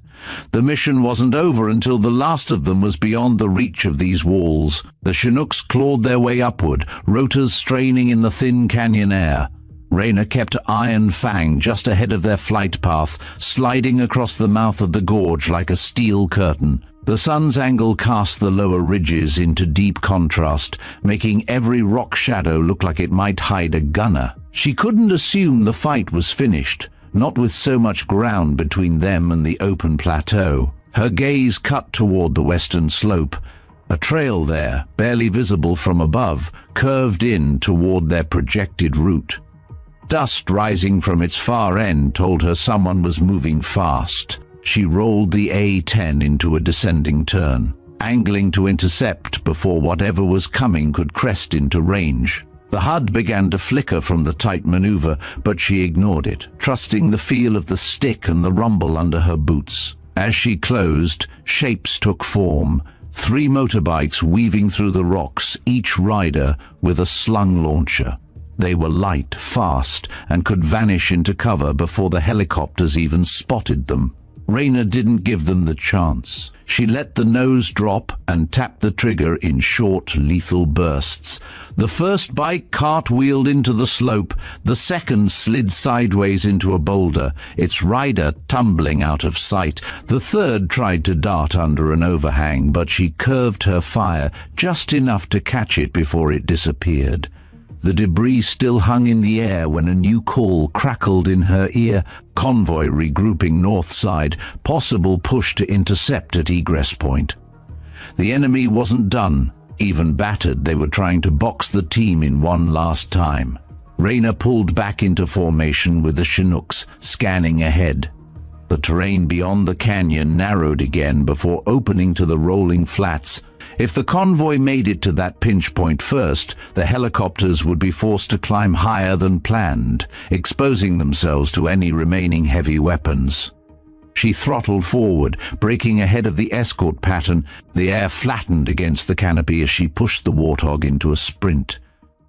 The mission wasn't over until the last of them was beyond the reach of these walls. The Chinooks clawed their way upward, rotors straining in the thin canyon air. Rayna kept Iron Fang just ahead of their flight path, sliding across the mouth of the gorge like a steel curtain. The sun's angle cast the lower ridges into deep contrast, making every rock shadow look like it might hide a gunner. She couldn't assume the fight was finished, not with so much ground between them and the open plateau. Her gaze cut toward the western slope. A trail there, barely visible from above, curved in toward their projected route. Dust rising from its far end told her someone was moving fast. She rolled the A-10 into a descending turn, angling to intercept before whatever was coming could crest into range. The HUD began to flicker from the tight maneuver, but she ignored it, trusting the feel of the stick and the rumble under her boots. As she closed, shapes took form. 3 motorbikes weaving through the rocks, each rider with a slung launcher. They were light, fast, and could vanish into cover before the helicopters even spotted them. Rayna didn't give them the chance. She let the nose drop and tapped the trigger in short, lethal bursts. The first bike cartwheeled into the slope, the second slid sideways into a boulder, its rider tumbling out of sight. The third tried to dart under an overhang, but she curved her fire just enough to catch it before it disappeared. The debris still hung in the air when a new call crackled in her ear. Convoy regrouping north side, possible push to intercept at egress point. The enemy wasn't done. Even battered, they were trying to box the team in one last time. Rayna pulled back into formation with the Chinooks, scanning ahead. The terrain beyond the canyon narrowed again before opening to the rolling flats. If the convoy made it to that pinch point first, the helicopters would be forced to climb higher than planned, exposing themselves to any remaining heavy weapons. She throttled forward, breaking ahead of the escort pattern. The air flattened against the canopy as she pushed the Warthog into a sprint.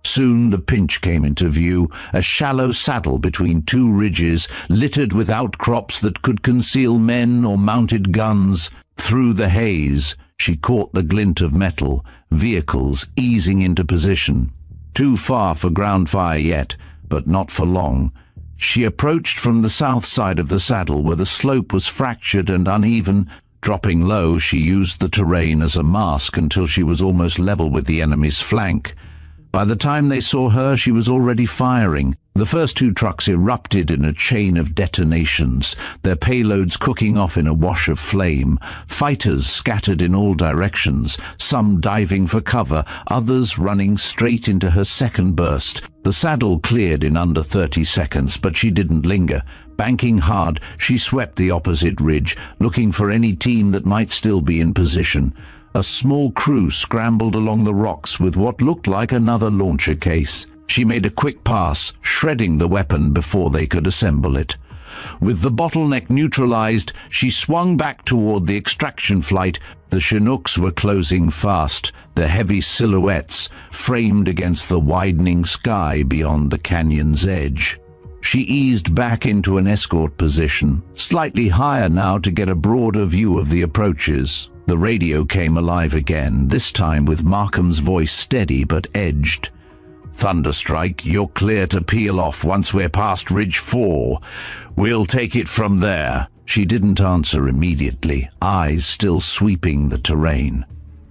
Soon the pinch came into view, a shallow saddle between two ridges, littered with outcrops that could conceal men or mounted guns. Through the haze, she caught the glint of metal, vehicles easing into position. Too far for ground fire yet, but not for long. She approached from the south side of the saddle, where the slope was fractured and uneven. Dropping low, she used the terrain as a mask until she was almost level with the enemy's flank. By the time they saw her, she was already firing. The first two trucks erupted in a chain of detonations, their payloads cooking off in a wash of flame. Fighters scattered in all directions, some diving for cover, others running straight into her second burst. The saddle cleared in under 30 seconds, but she didn't linger. Banking hard, she swept the opposite ridge, looking for any team that might still be in position. A small crew scrambled along the rocks with what looked like another launcher case. She made a quick pass, shredding the weapon before they could assemble it. With the bottleneck neutralized, she swung back toward the extraction flight. The Chinooks were closing fast, their heavy silhouettes framed against the widening sky beyond the canyon's edge. She eased back into an escort position, slightly higher now to get a broader view of the approaches. The radio came alive again, this time with Markham's voice steady but edged. "Thunderstrike, you're clear to peel off once we're past Ridge 4. We'll take it from there." She didn't answer immediately, eyes still sweeping the terrain.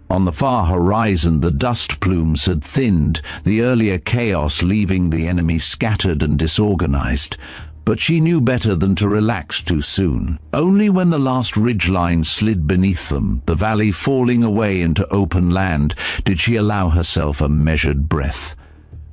On the far horizon, the dust plumes had thinned, the earlier chaos leaving the enemy scattered and disorganized. But she knew better than to relax too soon. Only when the last ridgeline slid beneath them, the valley falling away into open land, did she allow herself a measured breath.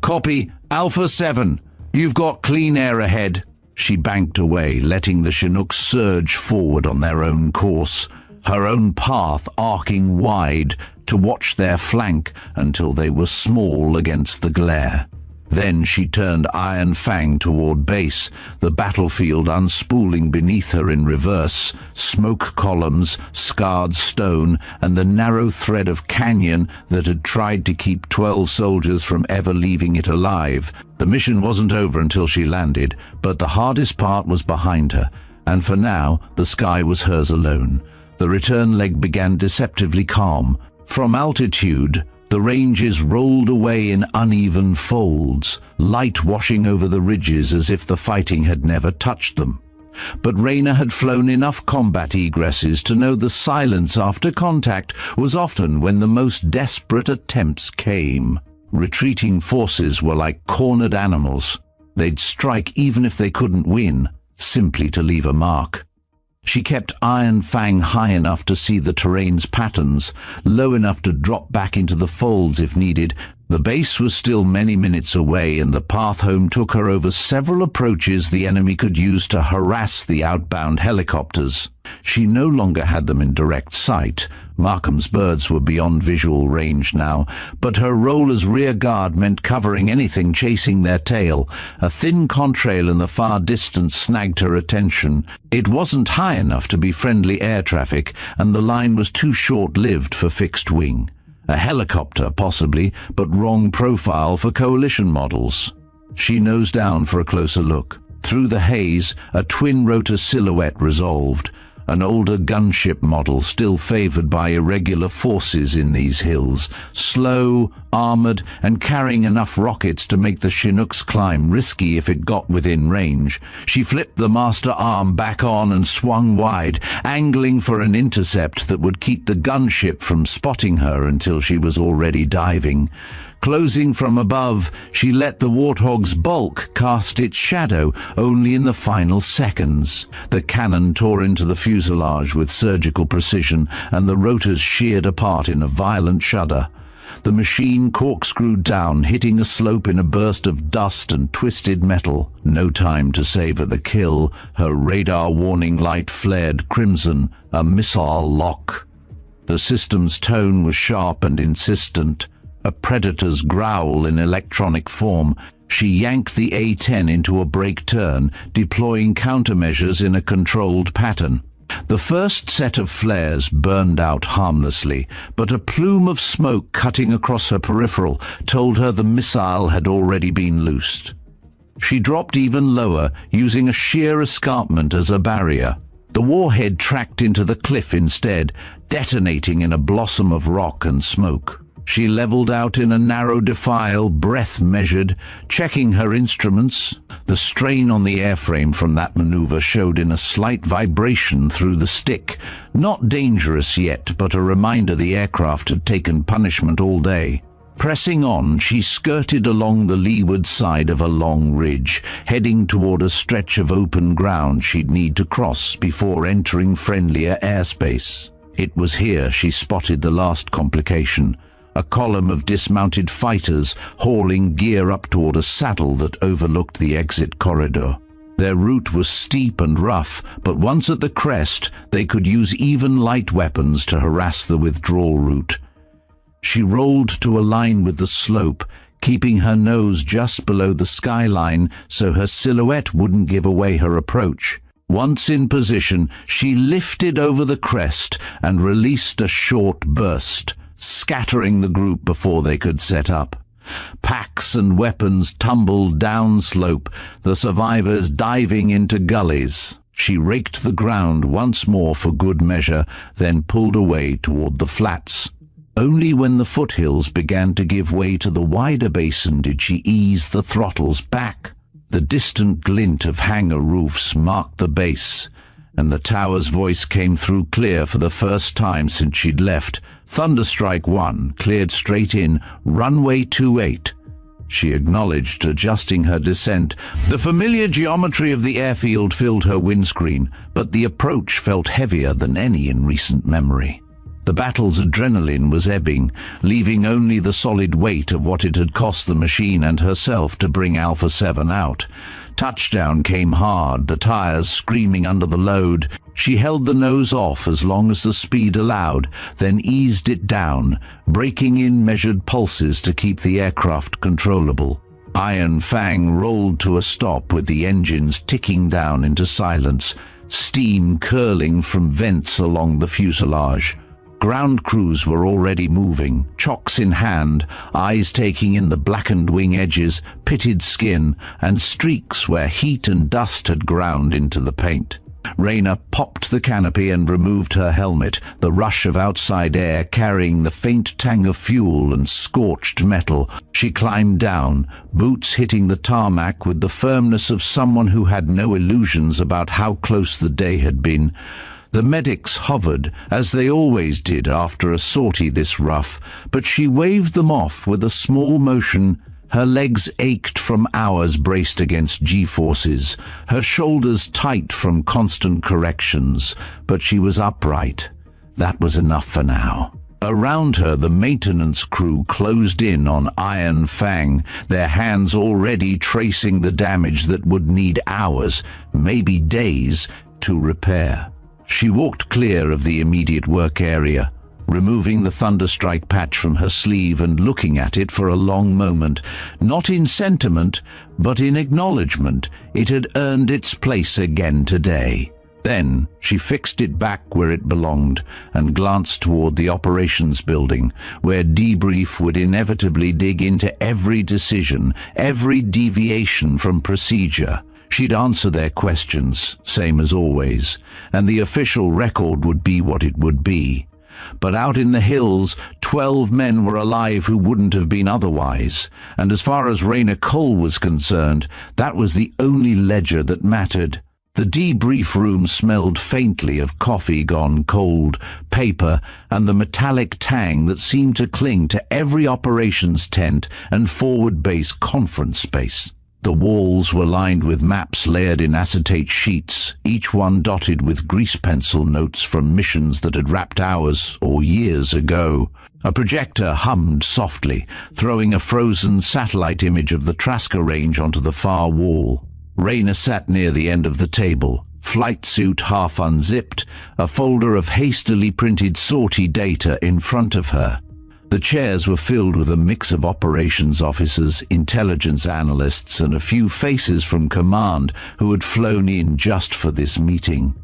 "Copy, Alpha 7. You've got clean air ahead." She banked away, letting the Chinooks surge forward on their own course, her own path arcing wide to watch their flank until they were small against the glare. Then she turned Iron Fang toward base, the battlefield unspooling beneath her in reverse, smoke columns, scarred stone, and the narrow thread of canyon that had tried to keep 12 soldiers from ever leaving it alive. The mission wasn't over until she landed, but the hardest part was behind her, and for now the sky was hers alone. The return leg began deceptively calm. From altitude, the ranges rolled away in uneven folds, light washing over the ridges as if the fighting had never touched them. But Rayna had flown enough combat egresses to know the silence after contact was often when the most desperate attempts came. Retreating forces were like cornered animals. They'd strike even if they couldn't win, simply to leave a mark. She kept Iron Fang high enough to see the terrain's patterns, low enough to drop back into the folds if needed. The base was still many minutes away, and the path home took her over several approaches the enemy could use to harass the outbound helicopters. She no longer had them in direct sight. Markham's birds were beyond visual range now, but her role as rear guard meant covering anything chasing their tail. A thin contrail in the far distance snagged her attention. It wasn't high enough to be friendly air traffic, and the line was too short-lived for fixed wing. A helicopter, possibly, but wrong profile for coalition models. She nosed down for a closer look. Through the haze, a twin-rotor silhouette resolved. an older gunship model still favored by irregular forces in these hills, slow, armored, and carrying enough rockets to make the Chinook's climb risky if it got within range. She flipped the master arm back on and swung wide, angling for an intercept that would keep the gunship from spotting her until she was already diving. Closing from above, she let the Warthog's bulk cast its shadow only in the final seconds. The cannon tore into the fuselage with surgical precision, and the rotors sheared apart in a violent shudder. The machine corkscrewed down, hitting a slope in a burst of dust and twisted metal. No time to savor the kill. Her radar warning light flared crimson, a missile lock. The system's tone was sharp and insistent, a predator's growl in electronic form. She yanked the A-10 into a brake turn, deploying countermeasures in a controlled pattern. The first set of flares burned out harmlessly, but a plume of smoke cutting across her peripheral told her the missile had already been loosed. She dropped even lower, using a sheer escarpment as a barrier. The warhead tracked into the cliff instead, detonating in a blossom of rock and smoke. She leveled out in a narrow defile, breath measured, checking her instruments. The strain on the airframe from that maneuver showed in a slight vibration through the stick. Not dangerous yet, but a reminder the aircraft had taken punishment all day. Pressing on, she skirted along the leeward side of a long ridge, heading toward a stretch of open ground she'd need to cross before entering friendlier airspace. It was here she spotted the last complication. A column of dismounted fighters hauling gear up toward a saddle that overlooked the exit corridor. Their route was steep and rough, but once at the crest, they could use even light weapons to harass the withdrawal route. She rolled to align with the slope, keeping her nose just below the skyline so her silhouette wouldn't give away her approach. Once in position, she lifted over the crest and released a short burst, scattering the group before they could set up. Packs and weapons tumbled downslope, the survivors diving into gullies. She raked the ground once more for good measure, then pulled away toward the flats. Only when the foothills began to give way to the wider basin did she ease the throttles back. The distant glint of hangar roofs marked the base, and the tower's voice came through clear for the first time since she'd left. Thunderstrike 1, cleared straight in, runway 28. She acknowledged, adjusting her descent. The familiar geometry of the airfield filled her windscreen, but the approach felt heavier than any in recent memory. The battle's adrenaline was ebbing, leaving only the solid weight of what it had cost the machine and herself to bring Alpha 7 out. Touchdown came hard, the tires screaming under the load. She held the nose off as long as the speed allowed, then eased it down, breaking in measured pulses to keep the aircraft controllable. Iron Fang rolled to a stop with the engines ticking down into silence, steam curling from vents along the fuselage. Ground crews were already moving, chocks in hand, eyes taking in the blackened wing edges, pitted skin, and streaks where heat and dust had ground into the paint. Raina popped the canopy and removed her helmet, the rush of outside air carrying the faint tang of fuel and scorched metal. She climbed down, boots hitting the tarmac with the firmness of someone who had no illusions about how close the day had been. The medics hovered, as they always did after a sortie this rough, but she waved them off with a small motion. Her legs ached from hours braced against G-forces, her shoulders tight from constant corrections, but she was upright. That was enough for now. Around her, the maintenance crew closed in on Iron Fang, their hands already tracing the damage that would need hours, maybe days, to repair. She walked clear of the immediate work area, removing the Thunderstrike patch from her sleeve and looking at it for a long moment, not in sentiment, but in acknowledgement. It had earned its place again today. Then she fixed it back where it belonged and glanced toward the operations building, where debrief would inevitably dig into every decision, every deviation from procedure. She'd answer their questions, same as always, and the official record would be what it would be. But out in the hills, 12 men were alive who wouldn't have been otherwise, and as far as Rayna Cole was concerned, that was the only ledger that mattered. The debrief room smelled faintly of coffee gone cold, paper, and the metallic tang that seemed to cling to every operations tent and forward base conference space. The walls were lined with maps layered in acetate sheets, each one dotted with grease pencil notes from missions that had wrapped hours or years ago. A projector hummed softly, throwing a frozen satellite image of the Traska Range onto the far wall. Rayna sat near the end of the table, flight suit half unzipped, a folder of hastily printed sortie data in front of her. The chairs were filled with a mix of operations officers, intelligence analysts, and a few faces from command who had flown in just for this meeting.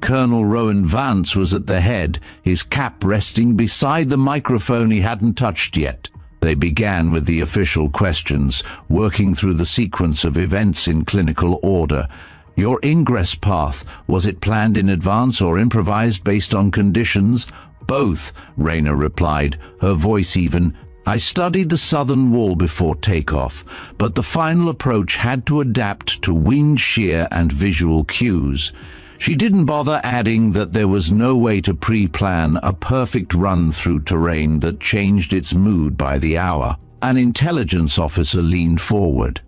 Colonel Rowan Vance was at the head, his cap resting beside the microphone he hadn't touched yet. They began with the official questions, working through the sequence of events in clinical order. Your ingress path, was it planned in advance or improvised based on conditions? Both, Rayna replied, her voice even. I studied the southern wall before takeoff, but the final approach had to adapt to wind shear and visual cues. She didn't bother adding that there was no way to pre-plan a perfect run through terrain that changed its mood by the hour. An intelligence officer leaned forward.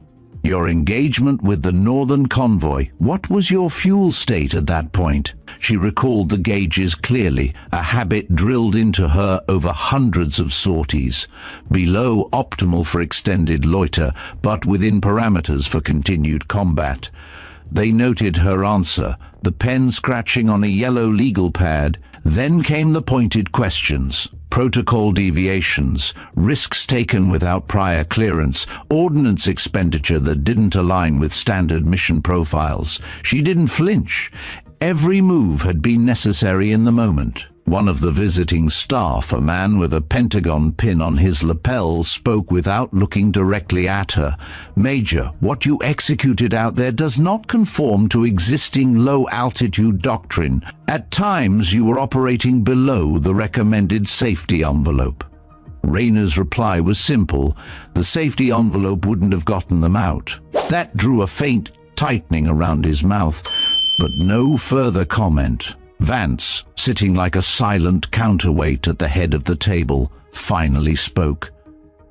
Your engagement with the northern convoy, what was your fuel state at that point? She recalled the gauges clearly, a habit drilled into her over hundreds of sorties. Below optimal for extended loiter, but within parameters for continued combat. They noted her answer, the pen scratching on a yellow legal pad. Then came the pointed questions. Protocol deviations, risks taken without prior clearance, ordnance expenditure that didn't align with standard mission profiles. She didn't flinch. Every move had been necessary in the moment. One of the visiting staff, a man with a pentagon pin on his lapel, spoke without looking directly at her. Major, what you executed out there does not conform to existing low-altitude doctrine. At times you were operating below the recommended safety envelope. Rayna's reply was simple. The safety envelope wouldn't have gotten them out. That drew a faint tightening around his mouth, but no further comment. Vance, sitting like a silent counterweight at the head of the table, finally spoke.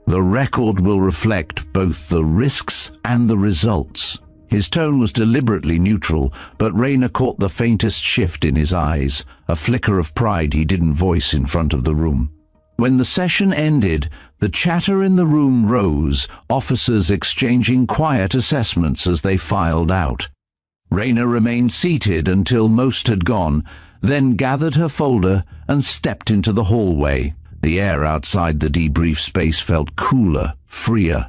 The record will reflect both the risks and the results. His tone was deliberately neutral, but Rayna caught the faintest shift in his eyes, a flicker of pride he didn't voice in front of the room. When the session ended, the chatter in the room rose, officers exchanging quiet assessments as they filed out. Rayna remained seated until most had gone, then gathered her folder and stepped into the hallway. The air outside the debrief space felt cooler, freer.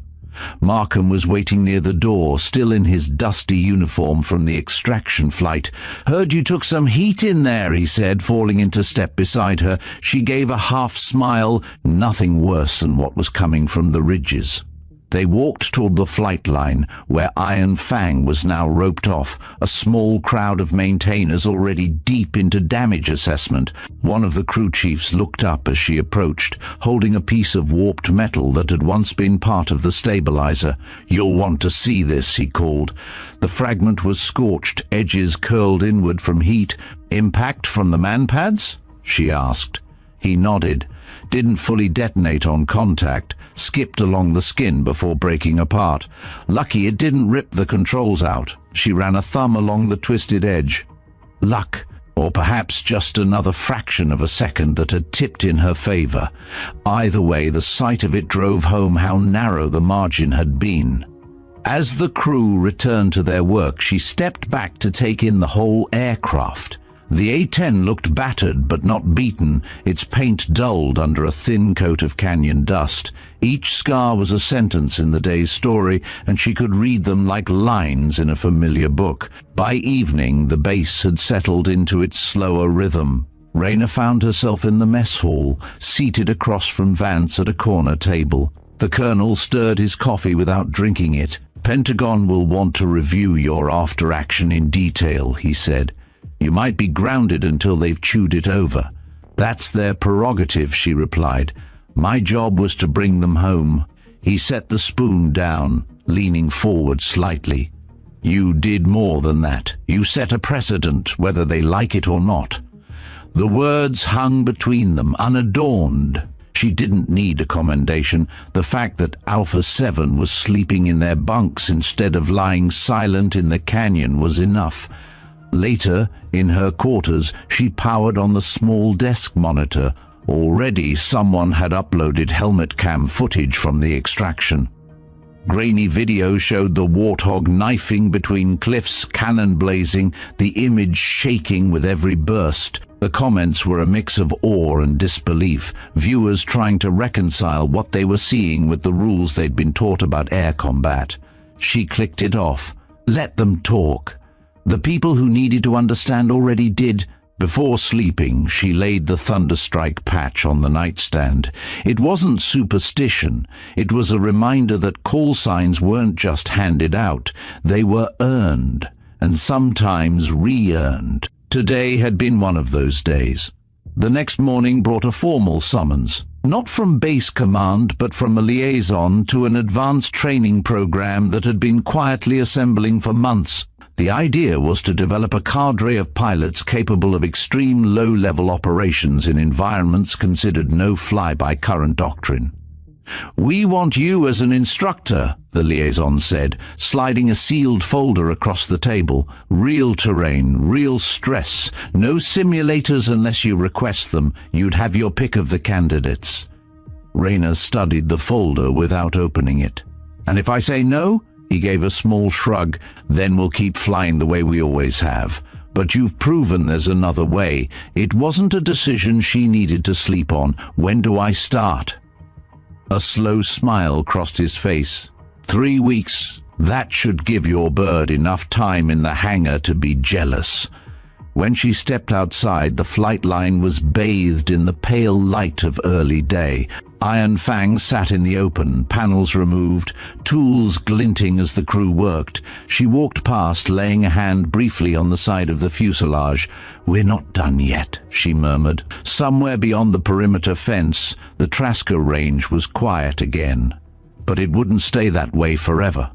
Markham was waiting near the door, still in his dusty uniform from the extraction flight. "Heard you took some heat in there," he said, falling into step beside her. She gave a half smile, nothing worse than what was coming from the ridges. They walked toward the flight line, where Iron Fang was now roped off, a small crowd of maintainers already deep into damage assessment. One of the crew chiefs looked up as she approached, holding a piece of warped metal that had once been part of the stabilizer. "You'll want to see this," he called. The fragment was scorched, edges curled inward from heat. "Impact from the manpads?" she asked. He nodded. Didn't fully detonate on contact, skipped along the skin before breaking apart. Lucky it didn't rip the controls out. She ran a thumb along the twisted edge. Luck, or perhaps just another fraction of a second that had tipped in her favor. Either way, the sight of it drove home how narrow the margin had been. As the crew returned to their work, she stepped back to take in the whole aircraft. The A-10 looked battered but not beaten, its paint dulled under a thin coat of canyon dust. Each scar was a sentence in the day's story, and she could read them like lines in a familiar book. By evening, the base had settled into its slower rhythm. Rayna found herself in the mess hall, seated across from Vance at a corner table. The colonel stirred his coffee without drinking it, Pentagon will want to review your after-action in detail, he said. You might be grounded until they've chewed it over. That's their prerogative, she replied. My job was to bring them home. He set the spoon down, leaning forward slightly. You did more than that. You set a precedent, whether they like it or not. The words hung between them, unadorned. She didn't need a commendation. The fact that Alpha 7 was sleeping in their bunks instead of lying silent in the canyon was enough. Later, in her quarters, she powered on the small desk monitor. Already someone had uploaded helmet cam footage from the extraction. Grainy video showed the warthog knifing between cliffs, cannon blazing, the image shaking with every burst. The comments were a mix of awe and disbelief, viewers trying to reconcile what they were seeing with the rules they'd been taught about air combat. She clicked it off. Let them talk. The people who needed to understand already did. Before sleeping, she laid the Thunderstrike patch on the nightstand. It wasn't superstition. It was a reminder that call signs weren't just handed out. They were earned, and sometimes re-earned. Today had been one of those days. The next morning brought a formal summons. Not from base command, but from a liaison to an advanced training program that had been quietly assembling for months. The idea was to develop a cadre of pilots capable of extreme low-level operations in environments considered no-fly by current doctrine. We want you as an instructor, the liaison said, sliding a sealed folder across the table. Real terrain, real stress, no simulators unless you request them. You'd have your pick of the candidates. Rayner studied the folder without opening it. And if I say no? He gave a small shrug. Then we'll keep flying the way we always have. But you've proven there's another way. It wasn't a decision she needed to sleep on. When do I start? A slow smile crossed his face. 3 weeks. That should give your bird enough time in the hangar to be jealous. When she stepped outside, the flight line was bathed in the pale light of early day. Iron Fang sat in the open, panels removed, tools glinting as the crew worked. She walked past, laying a hand briefly on the side of the fuselage. We're not done yet, she murmured. Somewhere beyond the perimeter fence, the Trasker range was quiet again. But it wouldn't stay that way forever.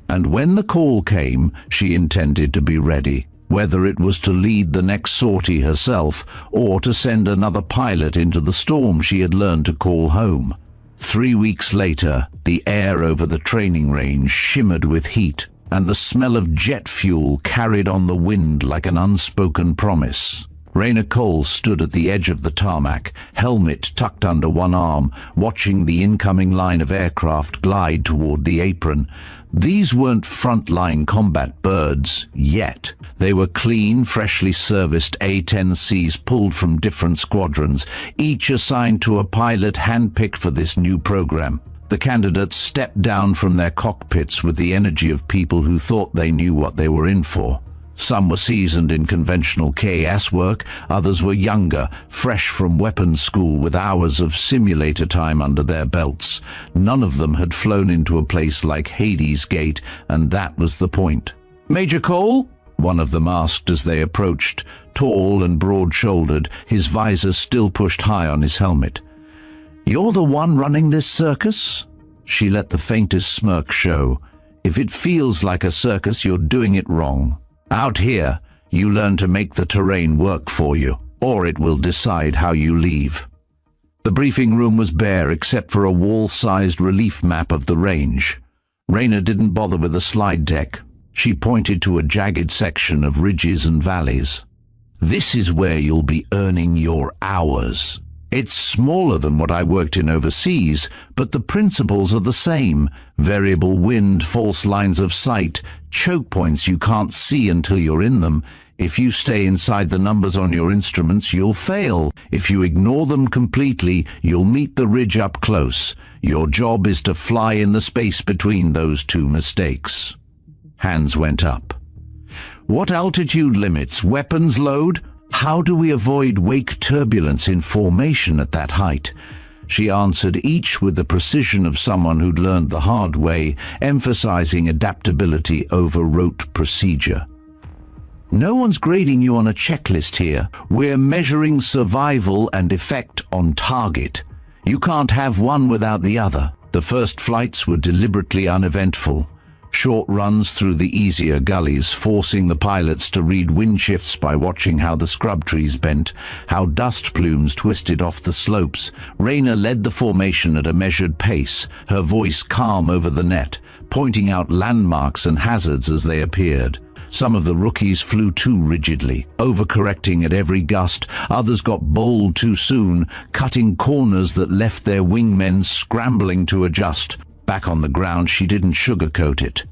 And when the call came, she intended to be ready. Whether it was to lead the next sortie herself or to send another pilot into the storm she had learned to call home. 3 weeks later, the air over the training range shimmered with heat, and the smell of jet fuel carried on the wind like an unspoken promise. Rayner Cole stood at the edge of the tarmac, helmet tucked under one arm, watching the incoming line of aircraft glide toward the apron. These weren't frontline combat birds, yet. They were clean, freshly serviced A-10Cs pulled from different squadrons, each assigned to a pilot handpicked for this new program. The candidates stepped down from their cockpits with the energy of people who thought they knew what they were in for. Some were seasoned in conventional KS work, others were younger, fresh from weapons school with hours of simulator time under their belts. None of them had flown into a place like Hades Gate, and that was the point. "Major Cole?" one of them asked as they approached, tall and broad-shouldered, his visor still pushed high on his helmet. "You're the one running this circus?" She let the faintest smirk show. "If it feels like a circus, you're doing it wrong. Out here, you learn to make the terrain work for you, or it will decide how you leave." The briefing room was bare except for a wall-sized relief map of the range. Rayner didn't bother with a slide deck. She pointed to a jagged section of ridges and valleys. "This is where you'll be earning your hours. It's smaller than what I worked in overseas, but the principles are the same. Variable wind, false lines of sight, choke points you can't see until you're in them. If you stay inside the numbers on your instruments, you'll fail. If you ignore them completely, you'll meet the ridge up close. Your job is to fly in the space between those two mistakes." Hands went up. "What altitude limits? Weapons load? How do we avoid wake turbulence in formation at that height?" She answered each with the precision of someone who'd learned the hard way, emphasizing adaptability over rote procedure. No one's grading you on a checklist here. We're measuring survival and effect on target. You can't have one without the other. The first flights were deliberately uneventful. Short runs through the easier gullies, forcing the pilots to read wind shifts by watching how the scrub trees bent, how dust plumes twisted off the slopes. Rayner led the formation at a measured pace, her voice calm over the net, pointing out landmarks and hazards as they appeared. Some of the rookies flew too rigidly, overcorrecting at every gust. Others got bold too soon, cutting corners that left their wingmen scrambling to adjust. Back on the ground, she didn't sugarcoat it.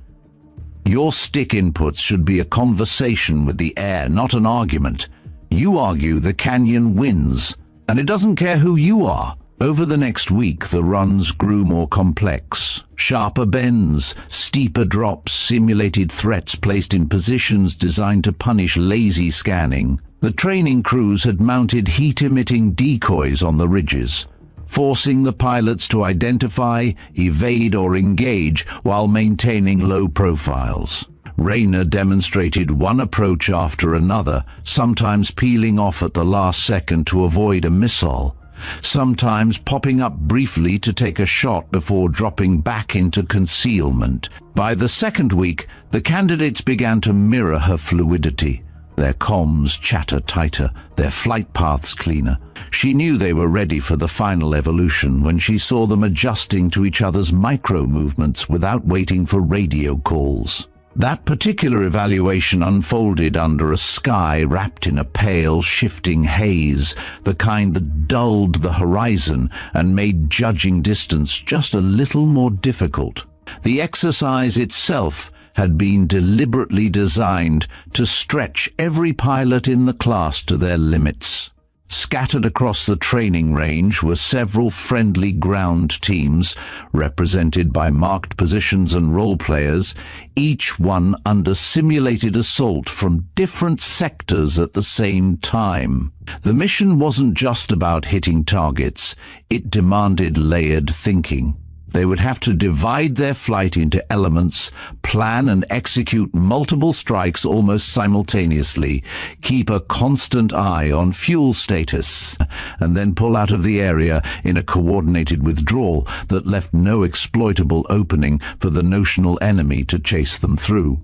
Your stick inputs should be a conversation with the air, not an argument. You argue, the canyon wins, and it doesn't care who you are. Over the next week, the runs grew more complex. Sharper bends, steeper drops, simulated threats placed in positions designed to punish lazy scanning. The training crews had mounted heat-emitting decoys on the ridges, forcing the pilots to identify, evade, or engage while maintaining low profiles. Rayner demonstrated one approach after another, sometimes peeling off at the last second to avoid a missile, sometimes popping up briefly to take a shot before dropping back into concealment. By the second week, the candidates began to mirror her fluidity. Their comms chatter tighter, their flight paths cleaner. She knew they were ready for the final evolution when she saw them adjusting to each other's micro-movements without waiting for radio calls. That particular evaluation unfolded under a sky wrapped in a pale, shifting haze, the kind that dulled the horizon and made judging distance just a little more difficult. The exercise itself had been deliberately designed to stretch every pilot in the class to their limits. Scattered across the training range were several friendly ground teams, represented by marked positions and role players, each one under simulated assault from different sectors at the same time. The mission wasn't just about hitting targets, it demanded layered thinking. They would have to divide their flight into elements, plan and execute multiple strikes almost simultaneously, keep a constant eye on fuel status, and then pull out of the area in a coordinated withdrawal that left no exploitable opening for the notional enemy to chase them through.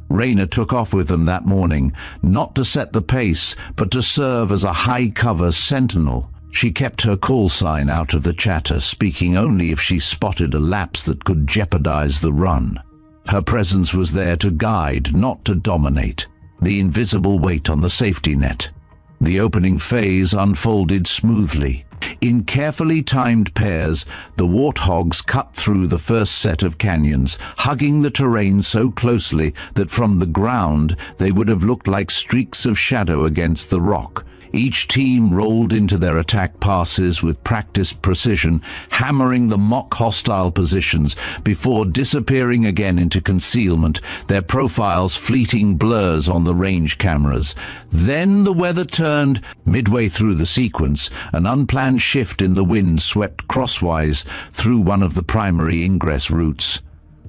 Rayner took off with them that morning, not to set the pace, but to serve as a high-cover sentinel. She kept her call sign out of the chatter, speaking only if she spotted a lapse that could jeopardize the run. Her presence was there to guide, not to dominate, the invisible weight on the safety net. The opening phase unfolded smoothly. In carefully timed pairs, the warthogs cut through the first set of canyons, hugging the terrain so closely that from the ground they would have looked like streaks of shadow against the rock. Each team rolled into their attack passes with practiced precision, hammering the mock hostile positions before disappearing again into concealment, their profiles fleeting blurs on the range cameras. Then the weather turned. Midway through the sequence, an unplanned shift in the wind swept crosswise through one of the primary ingress routes.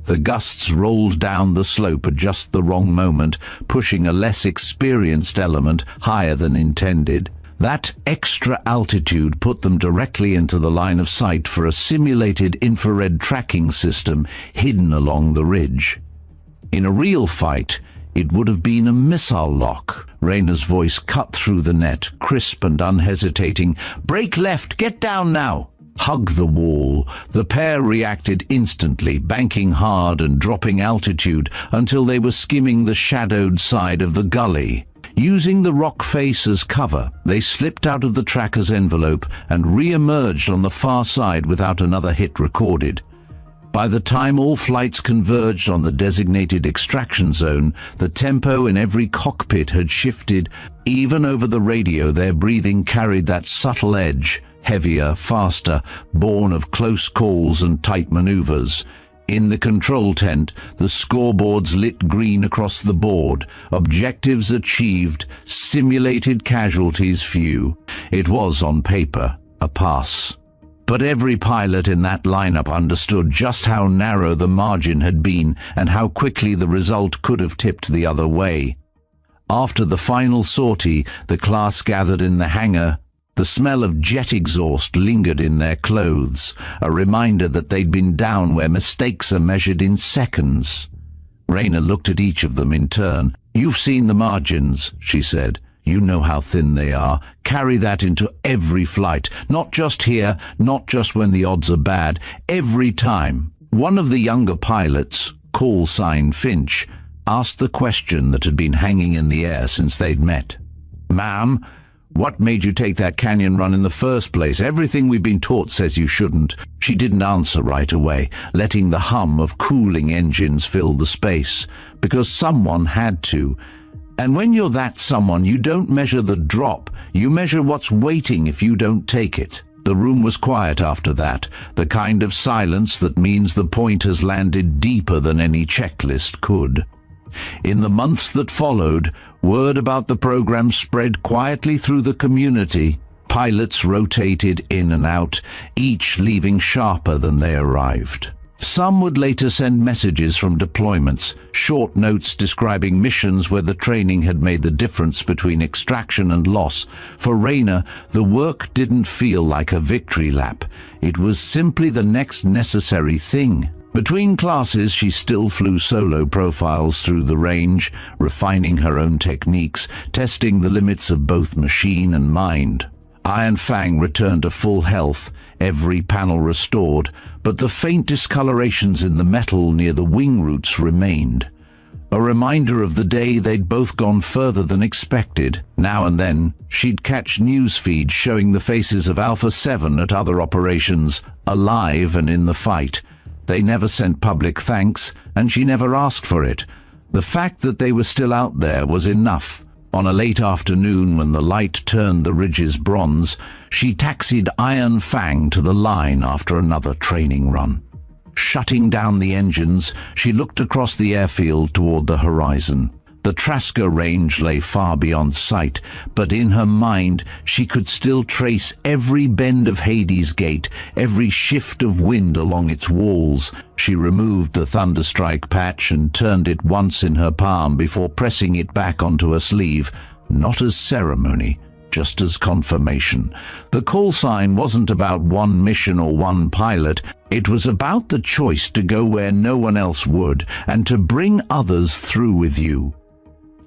The gusts rolled down the slope at just the wrong moment, pushing a less experienced element higher than intended. That extra altitude put them directly into the line of sight for a simulated infrared tracking system hidden along the ridge. In a real fight, it would have been a missile lock. Rayner's voice cut through the net, crisp and unhesitating. "Break left, get down now!" "Hug the wall." The pair reacted instantly, banking hard and dropping altitude until they were skimming the shadowed side of the gully. Using the rock face as cover, they slipped out of the tracker's envelope and re-emerged on the far side without another hit recorded. By the time all flights converged on the designated extraction zone, the tempo in every cockpit had shifted. Even over the radio, their breathing carried that subtle edge, heavier, faster, born of close calls and tight maneuvers. In the control tent, the scoreboards lit green across the board. Objectives achieved, simulated casualties few. It was, on paper, a pass. But every pilot in that lineup understood just how narrow the margin had been and how quickly the result could have tipped the other way. After the final sortie, the class gathered in the hangar. The smell of jet exhaust lingered in their clothes, a reminder that they'd been down where mistakes are measured in seconds. Raina looked at each of them in turn. "You've seen the margins," she said. "You know how thin they are. Carry that into every flight, not just here, not just when the odds are bad, every time." One of the younger pilots, call sign Finch, asked the question that had been hanging in the air since they'd met. "Ma'am, what made you take that canyon run in the first place? Everything we've been taught says you shouldn't." She didn't answer right away, letting the hum of cooling engines fill the space, because someone had to. And when you're that someone, you don't measure the drop, you measure what's waiting if you don't take it. The room was quiet after that, the kind of silence that means the point has landed deeper than any checklist could. In the months that followed, word about the program spread quietly through the community. Pilots rotated in and out, each leaving sharper than they arrived. Some would later send messages from deployments, short notes describing missions where the training had made the difference between extraction and loss. For Raina, the work didn't feel like a victory lap. It was simply the next necessary thing. Between classes, she still flew solo profiles through the range, refining her own techniques, testing the limits of both machine and mind. Iron Fang returned to full health, every panel restored, but the faint discolorations in the metal near the wing roots remained. A reminder of the day they'd both gone further than expected. Now and then, she'd catch news feeds showing the faces of Alpha 7 at other operations, alive and in the fight. They never sent public thanks, and she never asked for it. The fact that they were still out there was enough. On a late afternoon, when the light turned the ridges bronze, she taxied Iron Fang to the line after another training run. Shutting down the engines, she looked across the airfield toward the horizon. The Trasker range lay far beyond sight, but in her mind she could still trace every bend of Hades Gate, every shift of wind along its walls. She removed the Thunderstrike patch and turned it once in her palm before pressing it back onto her sleeve, not as ceremony, just as confirmation. The call sign wasn't about one mission or one pilot. It was about the choice to go where no one else would, and to bring others through with you.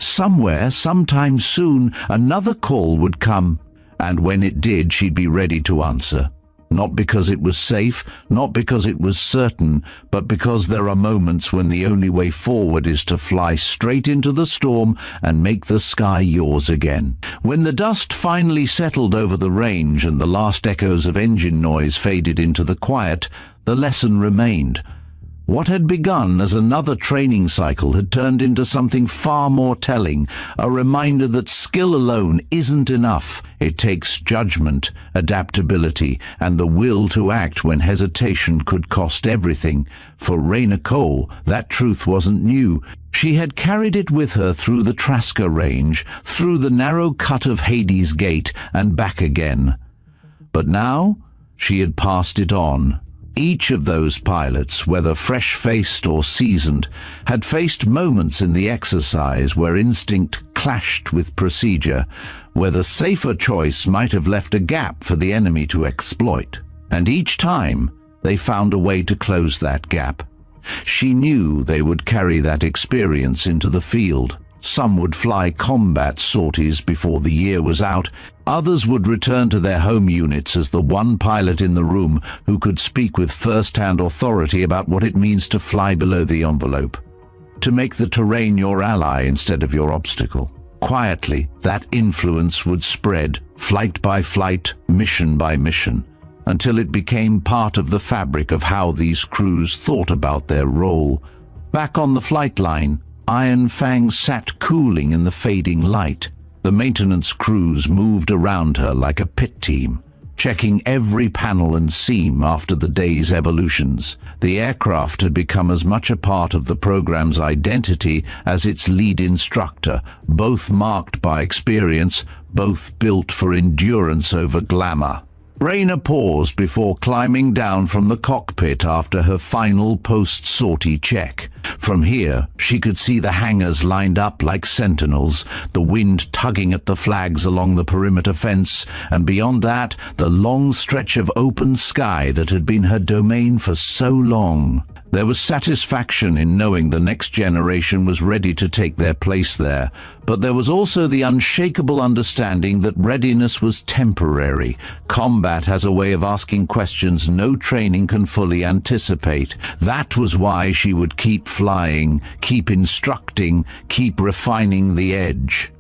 Somewhere, sometime soon, another call would come, and when it did, she'd be ready to answer. Not because it was safe, not because it was certain, but because there are moments when the only way forward is to fly straight into the storm and make the sky yours again. When the dust finally settled over the range and the last echoes of engine noise faded into the quiet, the lesson remained. What had begun as another training cycle had turned into something far more telling, a reminder that skill alone isn't enough. It takes judgment, adaptability, and the will to act when hesitation could cost everything. For Raina Cole, that truth wasn't new. She had carried it with her through the Trasker range, through the narrow cut of Hades Gate, and back again. But now she had passed it on. Each of those pilots, whether fresh-faced or seasoned, had faced moments in the exercise where instinct clashed with procedure, where the safer choice might have left a gap for the enemy to exploit. And each time, they found a way to close that gap. She knew they would carry that experience into the field. Some would fly combat sorties before the year was out. Others would return to their home units as the one pilot in the room who could speak with first-hand authority about what it means to fly below the envelope, to make the terrain your ally instead of your obstacle. Quietly, that influence would spread, flight by flight, mission by mission, until it became part of the fabric of how these crews thought about their role. Back on the flight line, Iron Fang sat cooling in the fading light. The maintenance crews moved around her like a pit team, checking every panel and seam after the day's evolutions. The aircraft had become as much a part of the program's identity as its lead instructor, both marked by experience, both built for endurance over glamour. Raina paused before climbing down from the cockpit after her final post-sortie check. From here, she could see the hangars lined up like sentinels, the wind tugging at the flags along the perimeter fence, and beyond that, the long stretch of open sky that had been her domain for so long. There was satisfaction in knowing the next generation was ready to take their place there, but there was also the unshakable understanding that readiness was temporary. Combat has a way of asking questions no training can fully anticipate. That was why she would keep flying, keep instructing, keep refining the edge.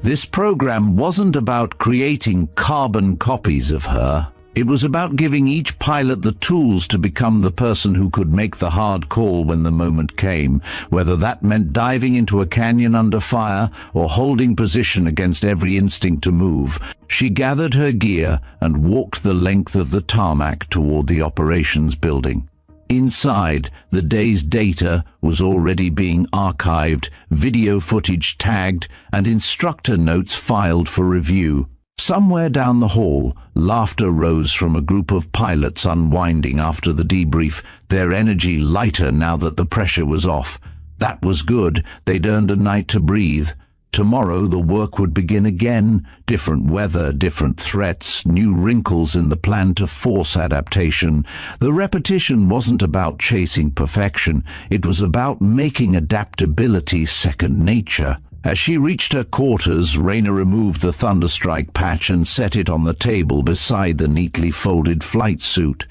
This program wasn't about creating carbon copies of her. It was about giving each pilot the tools to become the person who could make the hard call when the moment came, whether that meant diving into a canyon under fire or holding position against every instinct to move. She gathered her gear and walked the length of the tarmac toward the operations building. Inside, the day's data was already being archived, video footage tagged, and instructor notes filed for review. Somewhere down the hall, laughter rose from a group of pilots unwinding after the debrief, their energy lighter now that the pressure was off. That was good. They'd earned a night to breathe. Tomorrow the work would begin again. Different weather, different threats, new wrinkles in the plan to force adaptation. The repetition wasn't about chasing perfection. It was about making adaptability second nature. As she reached her quarters, Raina removed the Thunderstrike patch and set it on the table beside the neatly folded flight suit.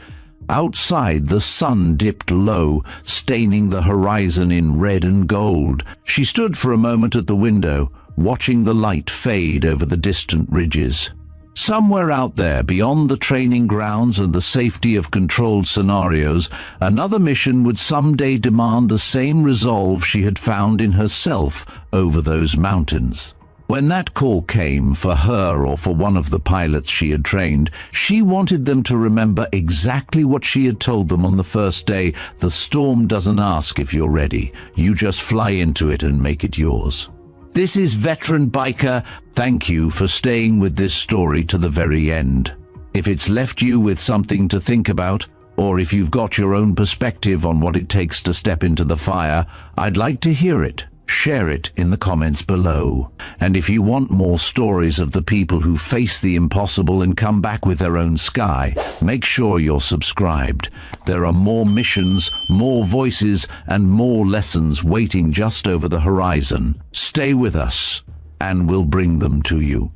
Outside, the sun dipped low, staining the horizon in red and gold. She stood for a moment at the window, watching the light fade over the distant ridges. Somewhere out there, beyond the training grounds and the safety of controlled scenarios, another mission would someday demand the same resolve she had found in herself over those mountains. When that call came, for her or for one of the pilots she had trained, she wanted them to remember exactly what she had told them on the first day. The storm doesn't ask if you're ready. You just fly into it and make it yours. This is Veteran Biker. Thank you for staying with this story to the very end. If it's left you with something to think about, or if you've got your own perspective on what it takes to step into the fire, I'd like to hear it. Share it in the comments below. And if you want more stories of the people who face the impossible and come back with their own sky, make sure you're subscribed. There are more missions, more voices, and more lessons waiting just over the horizon. Stay with us, and we'll bring them to you.